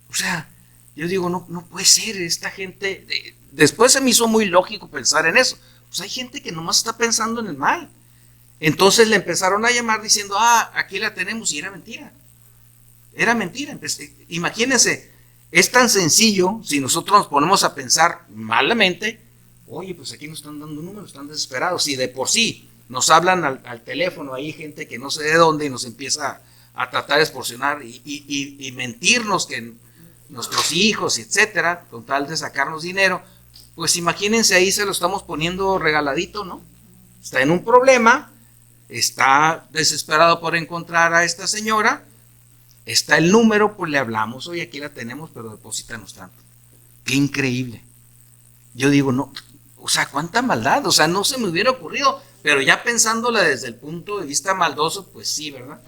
O sea, yo digo, no puede ser, esta gente. Después se me hizo muy lógico pensar en eso. Pues hay gente que nomás está pensando en el mal. Entonces le empezaron a llamar diciendo, aquí la tenemos, y era mentira. Era mentira. Imagínense, es tan sencillo, si nosotros nos ponemos a pensar malamente, oye, pues aquí nos están dando números, están desesperados. Si de por sí nos hablan al teléfono, hay gente que no sé de dónde y nos empieza a tratar de extorsionar y mentirnos que nuestros hijos, etcétera, con tal de sacarnos dinero, pues imagínense, ahí se lo estamos poniendo regaladito, ¿no? Está en un problema, está desesperado por encontrar a esta señora, está el número, pues le hablamos, oye, aquí la tenemos, pero deposítanos tanto. Qué increíble. Yo digo, no, o sea, cuánta maldad, o sea, no se me hubiera ocurrido, pero ya pensándola desde el punto de vista maldoso, pues sí, ¿verdad?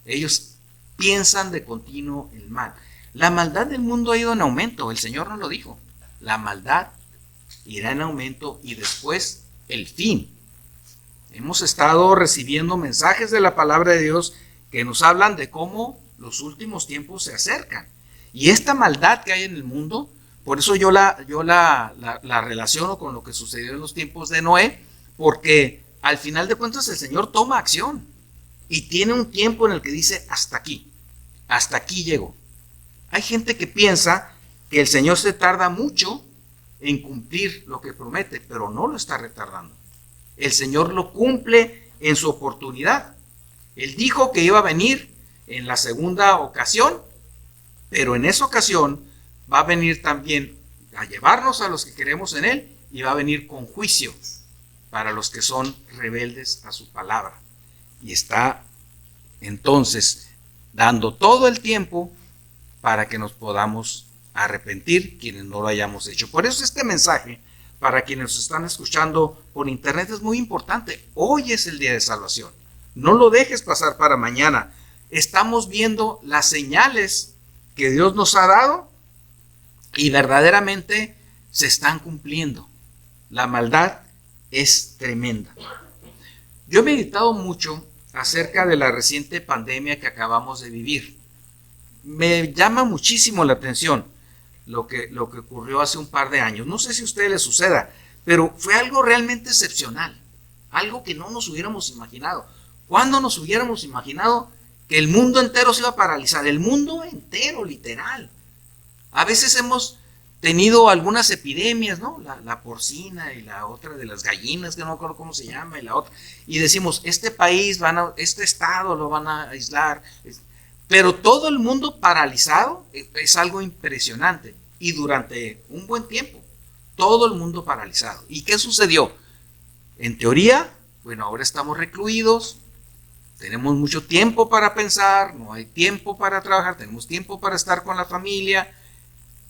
Ellos piensan de continuo el mal. La maldad del mundo ha ido en aumento, el Señor nos lo dijo. La maldad irá en aumento y después el fin. Hemos estado recibiendo mensajes de la palabra de Dios que nos hablan de cómo los últimos tiempos se acercan. Y esta maldad que hay en el mundo, por eso yo la relaciono con lo que sucedió en los tiempos de Noé, porque al final de cuentas el Señor toma acción y tiene un tiempo en el que dice hasta aquí llegó. Hay gente que piensa que el Señor se tarda mucho en cumplir lo que promete, pero no lo está retardando. El Señor lo cumple en su oportunidad. Él dijo que iba a venir en la segunda ocasión, pero en esa ocasión va a venir también a llevarnos a los que creemos en Él, y va a venir con juicio para los que son rebeldes a su palabra. Y está entonces dando todo el tiempo para que nos podamos arrepentir quienes no lo hayamos hecho. Por eso este mensaje, para quienes nos están escuchando por internet, es muy importante. Hoy es el día de salvación. No lo dejes pasar para mañana. Estamos viendo las señales que Dios nos ha dado y verdaderamente se están cumpliendo. La maldad es tremenda. Yo he meditado mucho acerca de la reciente pandemia que acabamos de vivir. Me llama muchísimo la atención lo que ocurrió hace un par de años. No sé si a ustedes les suceda, pero fue algo realmente excepcional, algo que no nos hubiéramos imaginado. ¿Cuándo nos hubiéramos imaginado que el mundo entero se iba a paralizar? El mundo entero, literal. A veces hemos tenido algunas epidemias, ¿no? La porcina y la otra de las gallinas, que no me acuerdo cómo se llama, y la otra. Y decimos, este país, este estado lo van a aislar. Pero todo el mundo paralizado es algo impresionante. Y durante un buen tiempo, todo el mundo paralizado. ¿Y qué sucedió? En teoría, bueno, ahora estamos recluidos, tenemos mucho tiempo para pensar, no hay tiempo para trabajar, tenemos tiempo para estar con la familia.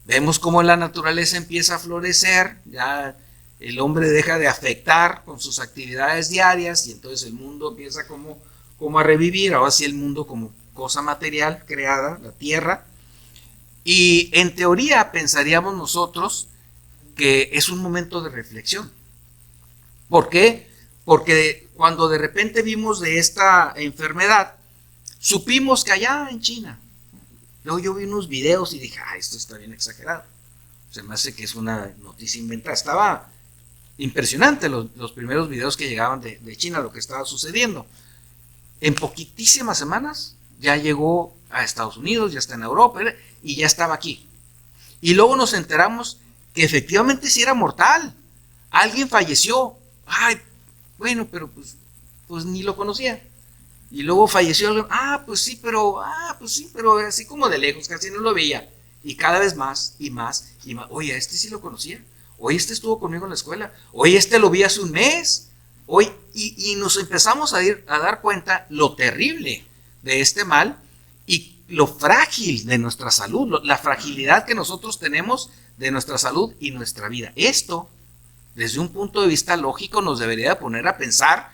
Vemos cómo la naturaleza empieza a florecer, ya el hombre deja de afectar con sus actividades diarias y entonces el mundo empieza como a revivir, ahora sí el mundo como cosa material creada, la tierra. Y en teoría pensaríamos nosotros que es un momento de reflexión. ¿Por qué? Porque cuando de repente vimos de esta enfermedad, supimos que allá en China, luego yo vi unos videos y dije, esto está bien exagerado. Se me hace que es una noticia inventada. Estaba impresionante los primeros videos que llegaban de China, lo que estaba sucediendo. En poquitísimas semanas ya llegó a Estados Unidos, ya está en Europa y ya estaba aquí. Y luego nos enteramos que efectivamente sí era mortal. Alguien falleció. Bueno, pero pues ni lo conocía. Y luego falleció alguien. Pues sí, pero así como de lejos, casi no lo veía. Y cada vez más y más y más. Oye, este sí lo conocía. Oye, este estuvo conmigo en la escuela. Oye, este lo vi hace un mes. Oye, y nos empezamos a dar cuenta lo terrible de este mal y lo frágil de nuestra salud, la fragilidad que nosotros tenemos de nuestra salud y nuestra vida. Esto, desde un punto de vista lógico, nos debería poner a pensar,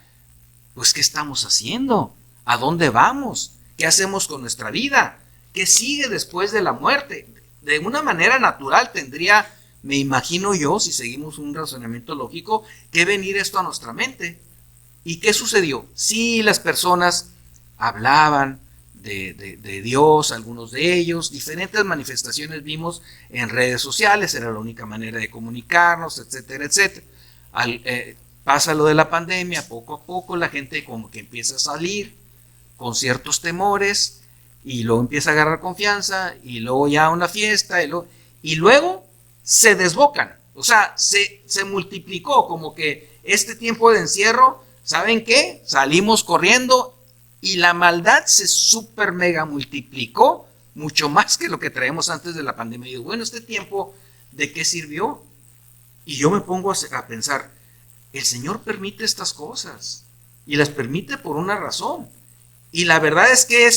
pues, ¿qué estamos haciendo? ¿A dónde vamos? ¿Qué hacemos con nuestra vida? ¿Qué sigue después de la muerte? De una manera natural tendría, me imagino yo, si seguimos un razonamiento lógico, que venir esto a nuestra mente. ¿Y qué sucedió? Sí, las personas hablaban de Dios, algunos de ellos, diferentes manifestaciones vimos en redes sociales, era la única manera de comunicarnos, etcétera, etcétera. Pasa lo de la pandemia, poco a poco la gente como que empieza a salir con ciertos temores y luego empieza a agarrar confianza y luego ya una fiesta y luego se desbocan, o sea, se multiplicó como que este tiempo de encierro, ¿saben qué? Salimos corriendo y la maldad se super mega multiplicó mucho más que lo que traemos antes de la pandemia. Y digo, bueno, este tiempo, ¿de qué sirvió? Y yo me pongo a pensar, el Señor permite estas cosas y las permite por una razón. Y la verdad es que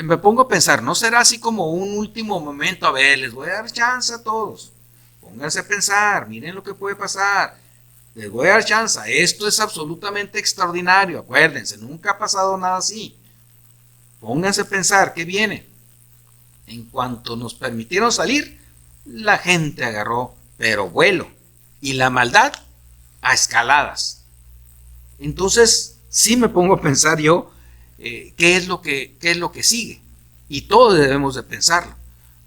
me pongo a pensar, ¿no será así como un último momento? A ver, les voy a dar chance a todos. Pónganse a pensar, miren lo que puede pasar. Les voy a dar chance. Esto es absolutamente extraordinario. Acuérdense, nunca ha pasado nada así. Pónganse a pensar, ¿qué viene? En cuanto nos permitieron salir, la gente agarró, pero vuelo. Y la maldad a escaladas. Entonces, sí me pongo a pensar yo, ¿qué es lo que sigue? Y todos debemos de pensarlo.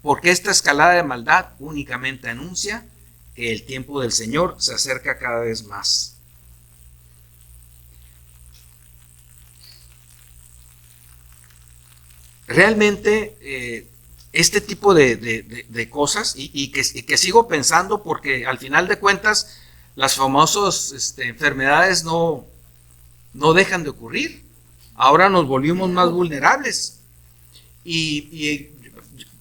Porque esta escalada de maldad únicamente anuncia que el tiempo del Señor se acerca cada vez más. Realmente este tipo de cosas y que sigo pensando porque al final de cuentas las famosas enfermedades no dejan de ocurrir. Ahora nos volvimos más vulnerables y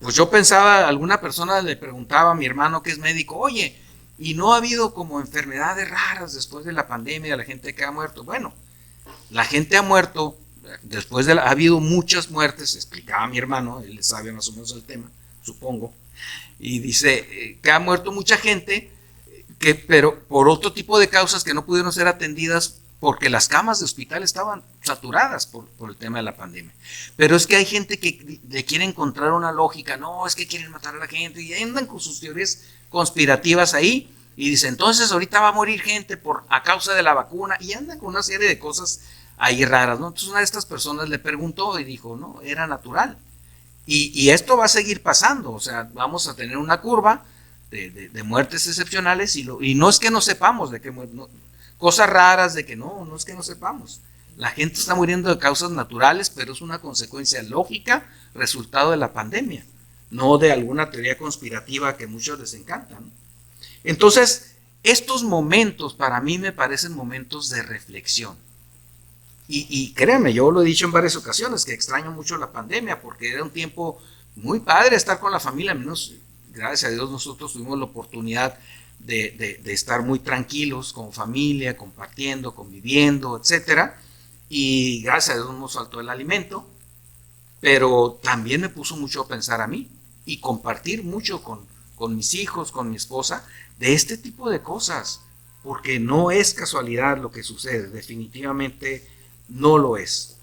pues yo pensaba, alguna persona le preguntaba a mi hermano que es médico, oye, ¿y no ha habido como enfermedades raras después de la pandemia, la gente que ha muerto? Bueno, la gente ha muerto, ha habido muchas muertes, explicaba mi hermano, él sabe más o menos el tema, supongo, y dice que ha muerto mucha gente, pero por otro tipo de causas que no pudieron ser atendidas porque las camas de hospital estaban saturadas por el tema de la pandemia. Pero es que hay gente que le quiere encontrar una lógica, no, es que quieren matar a la gente, y andan con sus teorías conspirativas ahí, y dicen, entonces ahorita va a morir gente a causa de la vacuna, y andan con una serie de cosas ahí raras, ¿no? Entonces una de estas personas le preguntó y dijo, no, era natural. Y esto va a seguir pasando, o sea, vamos a tener una curva de muertes excepcionales y no es que no sepamos de qué cosas raras de que no es que no sepamos. La gente está muriendo de causas naturales, pero es una consecuencia lógica, resultado de la pandemia, no de alguna teoría conspirativa que a muchos les encanta, ¿no? Entonces, estos momentos para mí me parecen momentos de reflexión. Y créanme, yo lo he dicho en varias ocasiones, que extraño mucho la pandemia, porque era un tiempo muy padre estar con la familia, menos, gracias a Dios, nosotros tuvimos la oportunidad de estar muy tranquilos con familia, compartiendo, conviviendo, etcétera. Y gracias a Dios no nos faltó el alimento, pero también me puso mucho a pensar a mí y compartir mucho con mis hijos, con mi esposa, de este tipo de cosas, porque no es casualidad lo que sucede, definitivamente no lo es.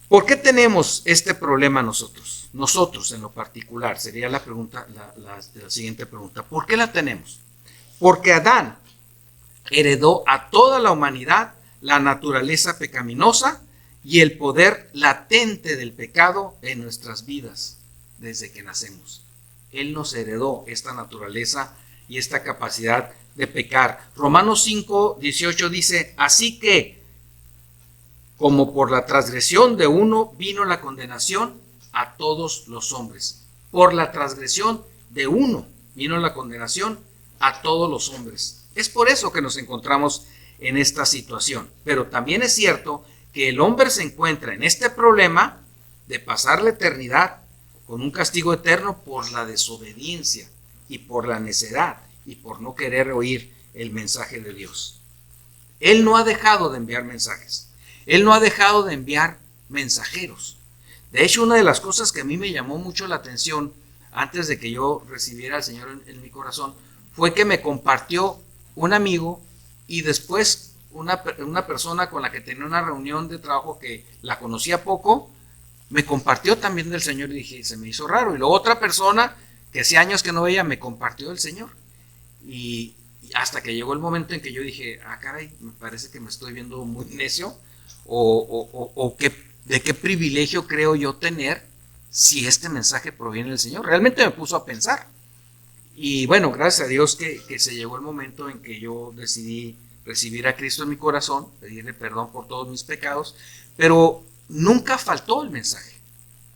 ¿Por qué tenemos este problema nosotros? Nosotros en lo particular, sería la pregunta, la siguiente pregunta. ¿Por qué la tenemos? Porque Adán heredó a toda la humanidad la naturaleza pecaminosa y el poder latente del pecado en nuestras vidas desde que nacemos. Él nos heredó esta naturaleza y esta capacidad de pecar. Romanos 5:18 dice, así que como por la transgresión de uno vino la condenación a todos los hombres. Por la transgresión de uno vino la condenación a todos los hombres. Es por eso que nos encontramos en esta situación. Pero también es cierto que el hombre se encuentra en este problema de pasar la eternidad con un castigo eterno por la desobediencia y por la necedad y por no querer oír el mensaje de Dios. Él no ha dejado de enviar mensajes. Él no ha dejado de enviar mensajeros. De hecho, una de las cosas que a mí me llamó mucho la atención antes de que yo recibiera al Señor en mi corazón fue que me compartió un amigo y después una persona con la que tenía una reunión de trabajo que la conocía poco, me compartió también del Señor y dije, se me hizo raro. Y luego otra persona que hacía años que no veía me compartió del Señor. Y hasta que llegó el momento en que yo dije, caray, me parece que me estoy viendo muy necio. ¿De qué privilegio creo yo tener si este mensaje proviene del Señor? Realmente me puso a pensar. Y bueno, gracias a Dios que se llegó el momento en que yo decidí recibir a Cristo en mi corazón, pedirle perdón por todos mis pecados, pero nunca faltó el mensaje.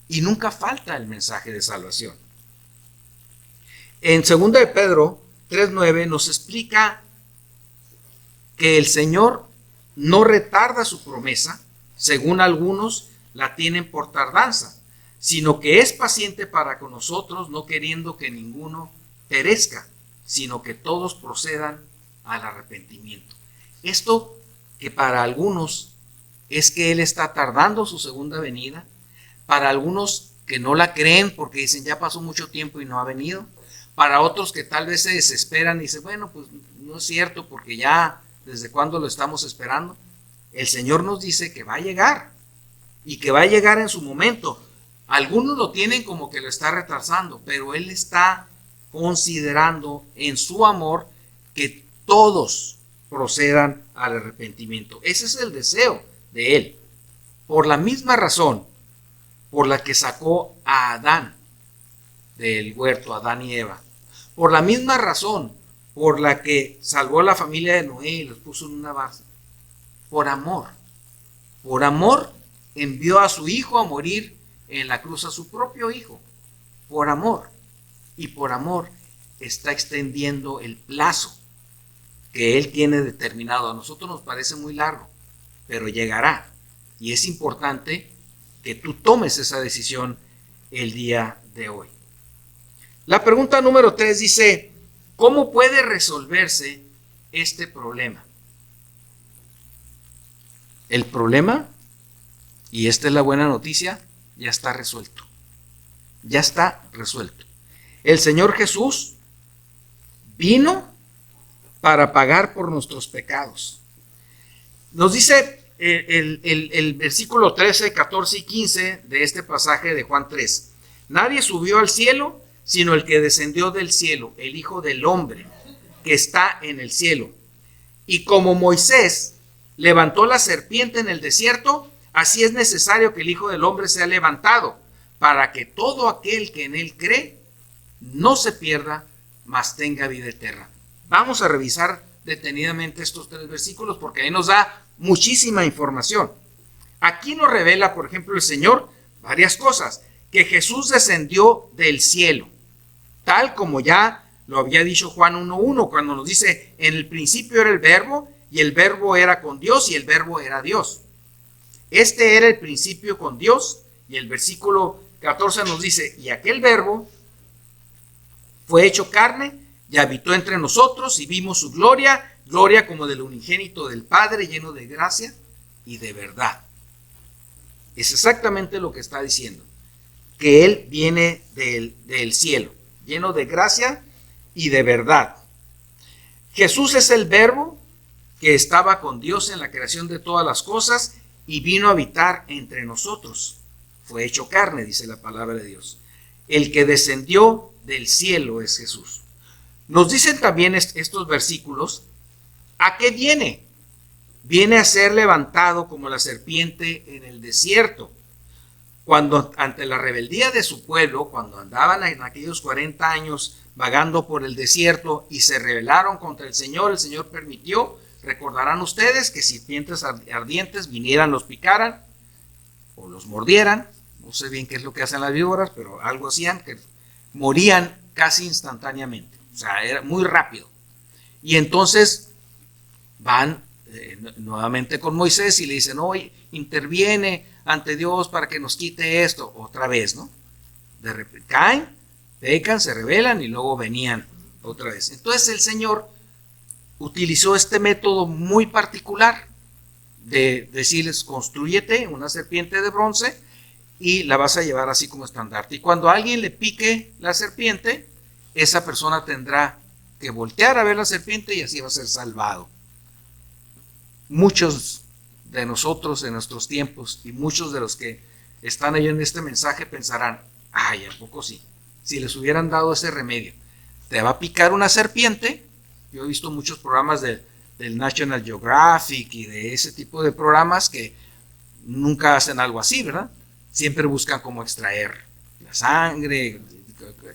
Y nunca falta el mensaje de salvación. En 2 de Pedro 3:9 nos explica que el Señor no retarda su promesa, según algunos la tienen por tardanza, sino que es paciente para con nosotros, no queriendo que ninguno perezca, sino que todos procedan al arrepentimiento. Esto que para algunos es que Él está tardando su segunda venida, para algunos que no la creen porque dicen ya pasó mucho tiempo y no ha venido, para otros que tal vez se desesperan y dicen, bueno, pues no es cierto porque ya desde cuándo lo estamos esperando. El Señor nos dice que va a llegar y que va a llegar en su momento. Algunos lo tienen como que lo está retrasando, pero Él está considerando en su amor que todos procedan al arrepentimiento. Ese es el deseo de Él. Por la misma razón por la que sacó a Adán del huerto, Adán y Eva. Por la misma razón por la que salvó a la familia de Noé y los puso en una barca. Por amor. Por amor envió a su hijo a morir en la cruz, a su propio hijo. Por amor. Y por amor está extendiendo el plazo que Él tiene determinado. A nosotros nos parece muy largo, pero llegará. Y es importante que tú tomes esa decisión el día de hoy. La pregunta número 3 dice, ¿cómo puede resolverse este problema? El problema, y esta es la buena noticia, ya está resuelto. Ya está resuelto. El Señor Jesús vino para pagar por nuestros pecados. Nos dice el versículo 13, 14 y 15 de este pasaje de Juan 3. Nadie subió al cielo, sino el que descendió del cielo, el Hijo del Hombre, que está en el cielo. Y como Moisés levantó la serpiente en el desierto, así es necesario que el Hijo del Hombre sea levantado, para que todo aquel que en él cree no se pierda, mas tenga vida eterna. Vamos a revisar detenidamente estos 3 versículos porque ahí nos da muchísima información. Aquí nos revela, por ejemplo, el Señor varias cosas. Que Jesús descendió del cielo, tal como ya lo había dicho Juan 1:1, cuando nos dice, en el principio era el verbo, y el verbo era con Dios, y el verbo era Dios. Este era el principio con Dios, y el versículo 14 nos dice, y aquel verbo fue hecho carne, y habitó entre nosotros, y vimos su gloria, gloria como del unigénito del Padre, lleno de gracia y de verdad. Es exactamente lo que está diciendo, que Él viene del cielo, lleno de gracia y de verdad. Jesús es el verbo que estaba con Dios en la creación de todas las cosas y vino a habitar entre nosotros. Fue hecho carne, dice la palabra de Dios. El que descendió del cielo es Jesús. Nos dicen también estos versículos, ¿a qué viene? Viene a ser levantado como la serpiente en el desierto. Cuando ante la rebeldía de su pueblo, cuando andaban en aquellos 40 años vagando por el desierto y se rebelaron contra el Señor permitió, recordarán ustedes, que serpientes ardientes vinieran, los picaran o los mordieran. No sé bien qué es lo que hacen las víboras, pero algo hacían, que morían casi instantáneamente. O sea, era muy rápido. Y entonces van nuevamente con Moisés y le dicen, oye, interviene ante Dios para que nos quite esto, otra vez, ¿no? De repente caen, pecan, se rebelan y luego venían otra vez. Entonces el Señor utilizó este método muy particular de decirles, constrúyete una serpiente de bronce y la vas a llevar así como estandarte. Y cuando a alguien le pique la serpiente, esa persona tendrá que voltear a ver la serpiente y así va a ser salvado. Muchos de nosotros en nuestros tiempos y muchos de los que están ahí en este mensaje pensarán, ay, ¿a poco sí? Si les hubieran dado ese remedio. Te va a picar una serpiente. Yo he visto muchos programas del National Geographic y de ese tipo de programas que nunca hacen algo así, ¿verdad? Siempre buscan cómo extraer la sangre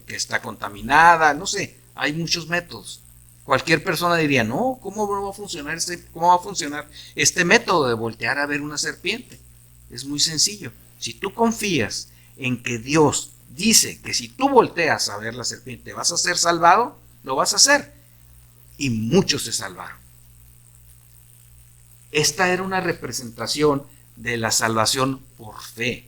que está contaminada, no sé, hay muchos métodos. Cualquier persona diría, no, ¿cómo va a funcionar este método de voltear a ver una serpiente? Es muy sencillo. Si tú confías en que Dios dice que si tú volteas a ver la serpiente vas a ser salvado, lo vas a hacer. Y muchos se salvaron. Esta era una representación de la salvación por fe.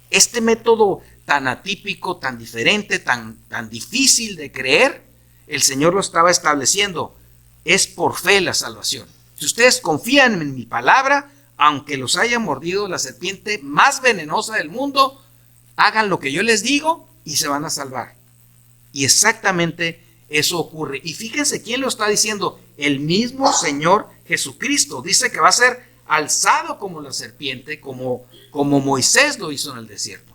Este método tan atípico, tan diferente, tan difícil de creer, el Señor lo estaba estableciendo. Es por fe la salvación. Si ustedes confían en mi palabra, aunque los haya mordido la serpiente más venenosa del mundo, hagan lo que yo les digo y se van a salvar. Y exactamente eso ocurre. Y fíjense quién lo está diciendo. El mismo Señor Jesucristo dice que va a ser alzado como la serpiente, como Moisés lo hizo en el desierto.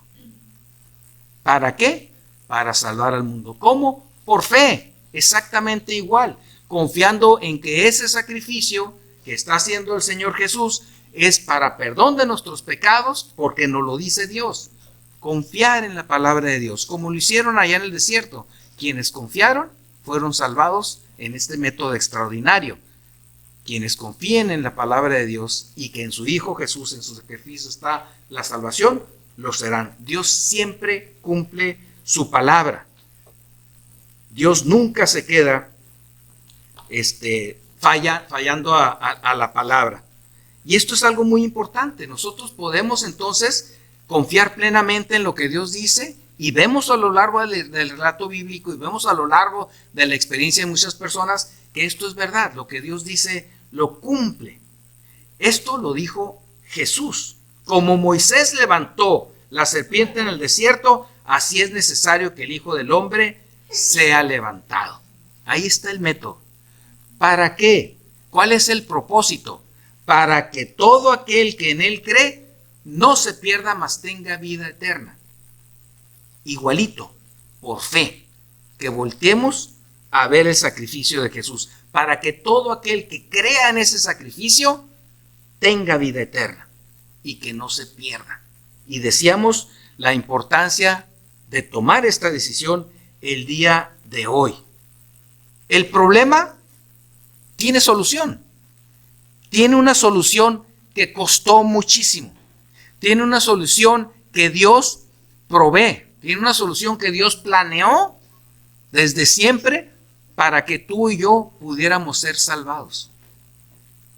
¿Para qué? Para salvar al mundo. ¿Cómo? Por fe. Exactamente igual, confiando en que ese sacrificio que está haciendo el Señor Jesús es para perdón de nuestros pecados, porque nos lo dice Dios. Confiar en la palabra de Dios, como lo hicieron allá en el desierto. Quienes confiaron fueron salvados en este método extraordinario. Quienes confíen en la palabra de Dios y que en su Hijo Jesús, en su sacrificio está la salvación, lo serán. Dios siempre cumple su palabra. Dios nunca se queda fallando a la palabra. Y esto es algo muy importante. Nosotros podemos entonces confiar plenamente en lo que Dios dice y vemos a lo largo del relato bíblico y vemos a lo largo de la experiencia de muchas personas que esto es verdad. Lo que Dios dice lo cumple. Esto lo dijo Jesús. Como Moisés levantó la serpiente en el desierto, así es necesario que el Hijo del Hombre sea levantado. Ahí está el método. ¿Para qué? ¿Cuál es el propósito? Para que todo aquel que en él cree no se pierda, mas tenga vida eterna. Igualito, por fe, que volteemos a ver el sacrificio de Jesús, para que todo aquel que crea en ese sacrificio tenga vida eterna y que no se pierda. Y decíamos la importancia de tomar esta decisión el día de hoy. El problema tiene solución. Tiene una solución que costó muchísimo. Tiene una solución que Dios provee. Tiene una solución que Dios planeó desde siempre para que tú y yo pudiéramos ser salvados.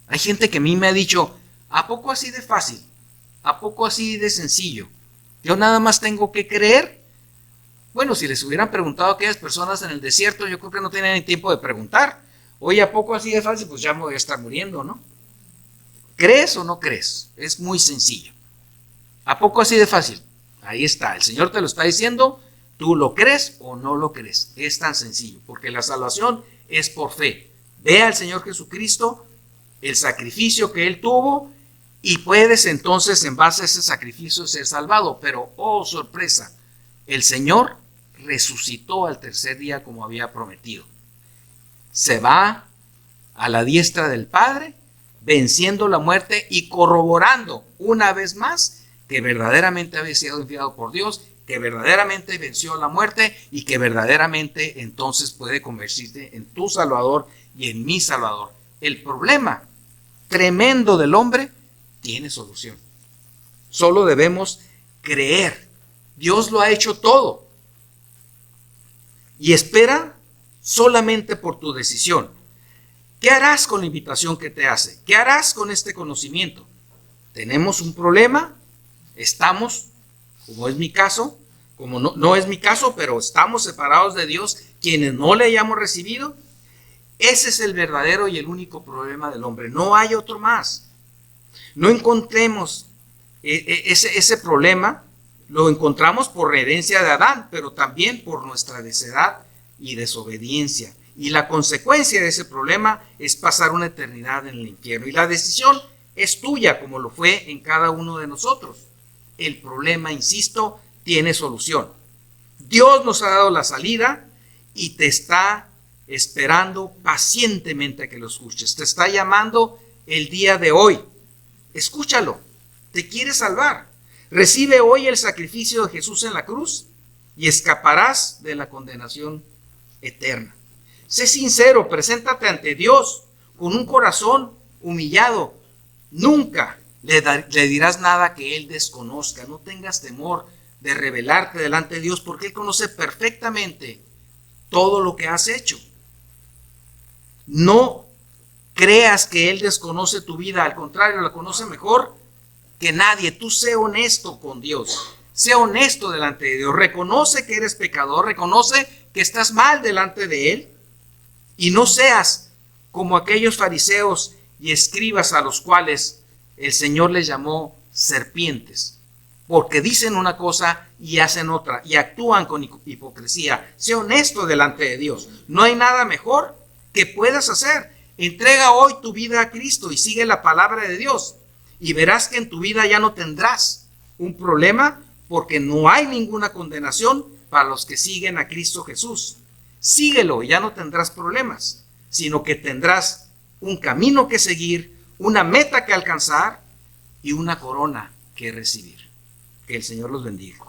Hay gente que a mí me ha dicho, ¿a poco así de fácil? ¿A poco así de sencillo? Yo nada más tengo que creer. Bueno, si les hubieran preguntado a aquellas personas en el desierto, yo creo que no tenían ni tiempo de preguntar. Oye, ¿a poco así de fácil? Pues ya me voy a estar muriendo, ¿no? ¿Crees o no crees? Es muy sencillo. ¿A poco así de fácil? Ahí está, el Señor te lo está diciendo, tú lo crees o no lo crees. Es tan sencillo, porque la salvación es por fe. Ve al Señor Jesucristo, el sacrificio que Él tuvo, y puedes entonces en base a ese sacrificio ser salvado. Pero, oh sorpresa, el Señor resucitó al tercer día como había prometido. Se va a la diestra del Padre, venciendo la muerte y corroborando una vez más que verdaderamente había sido enviado por Dios, que verdaderamente venció la muerte y que verdaderamente entonces puede convertirse en tu Salvador y en mi Salvador. El problema tremendo del hombre tiene solución. Solo debemos creer. Dios lo ha hecho todo y espera solamente por tu decisión. ¿Qué harás con la invitación que te hace? ¿Qué harás con este conocimiento? ¿Tenemos un problema? Estamos, como es mi caso, como no es mi caso, pero estamos separados de Dios, quienes no le hayamos recibido. Ese es el verdadero y el único problema del hombre. No hay otro más. No encontremos ese problema, lo encontramos por herencia de Adán, pero también por nuestra necedad y desobediencia. Y la consecuencia de ese problema es pasar una eternidad en el infierno. Y la decisión es tuya, como lo fue en cada uno de nosotros. El problema, insisto, tiene solución. Dios nos ha dado la salida y te está esperando pacientemente a que lo escuches. Te está llamando el día de hoy. Escúchalo. Te quiere salvar. Recibe hoy el sacrificio de Jesús en la cruz y escaparás de la condenación eterna. Sé sincero, preséntate ante Dios con un corazón humillado. Nunca le dirás nada que Él desconozca. No tengas temor de revelarte delante de Dios, porque Él conoce perfectamente todo lo que has hecho. No creas que Él desconoce tu vida, al contrario, la conoce mejor que nadie. Tú sé honesto con Dios, sé honesto delante de Dios, reconoce que eres pecador, reconoce que estás mal delante de Él, y no seas como aquellos fariseos y escribas a los cuales el Señor les llamó serpientes, porque dicen una cosa y hacen otra, y actúan con hipocresía. Sé honesto delante de Dios. No hay nada mejor que puedas hacer. Entrega hoy tu vida a Cristo y sigue la palabra de Dios, y verás que en tu vida ya no tendrás un problema, porque no hay ninguna condenación para los que siguen a Cristo Jesús. Síguelo y ya no tendrás problemas, sino que tendrás un camino que seguir, una meta que alcanzar y una corona que recibir. Que el Señor los bendiga.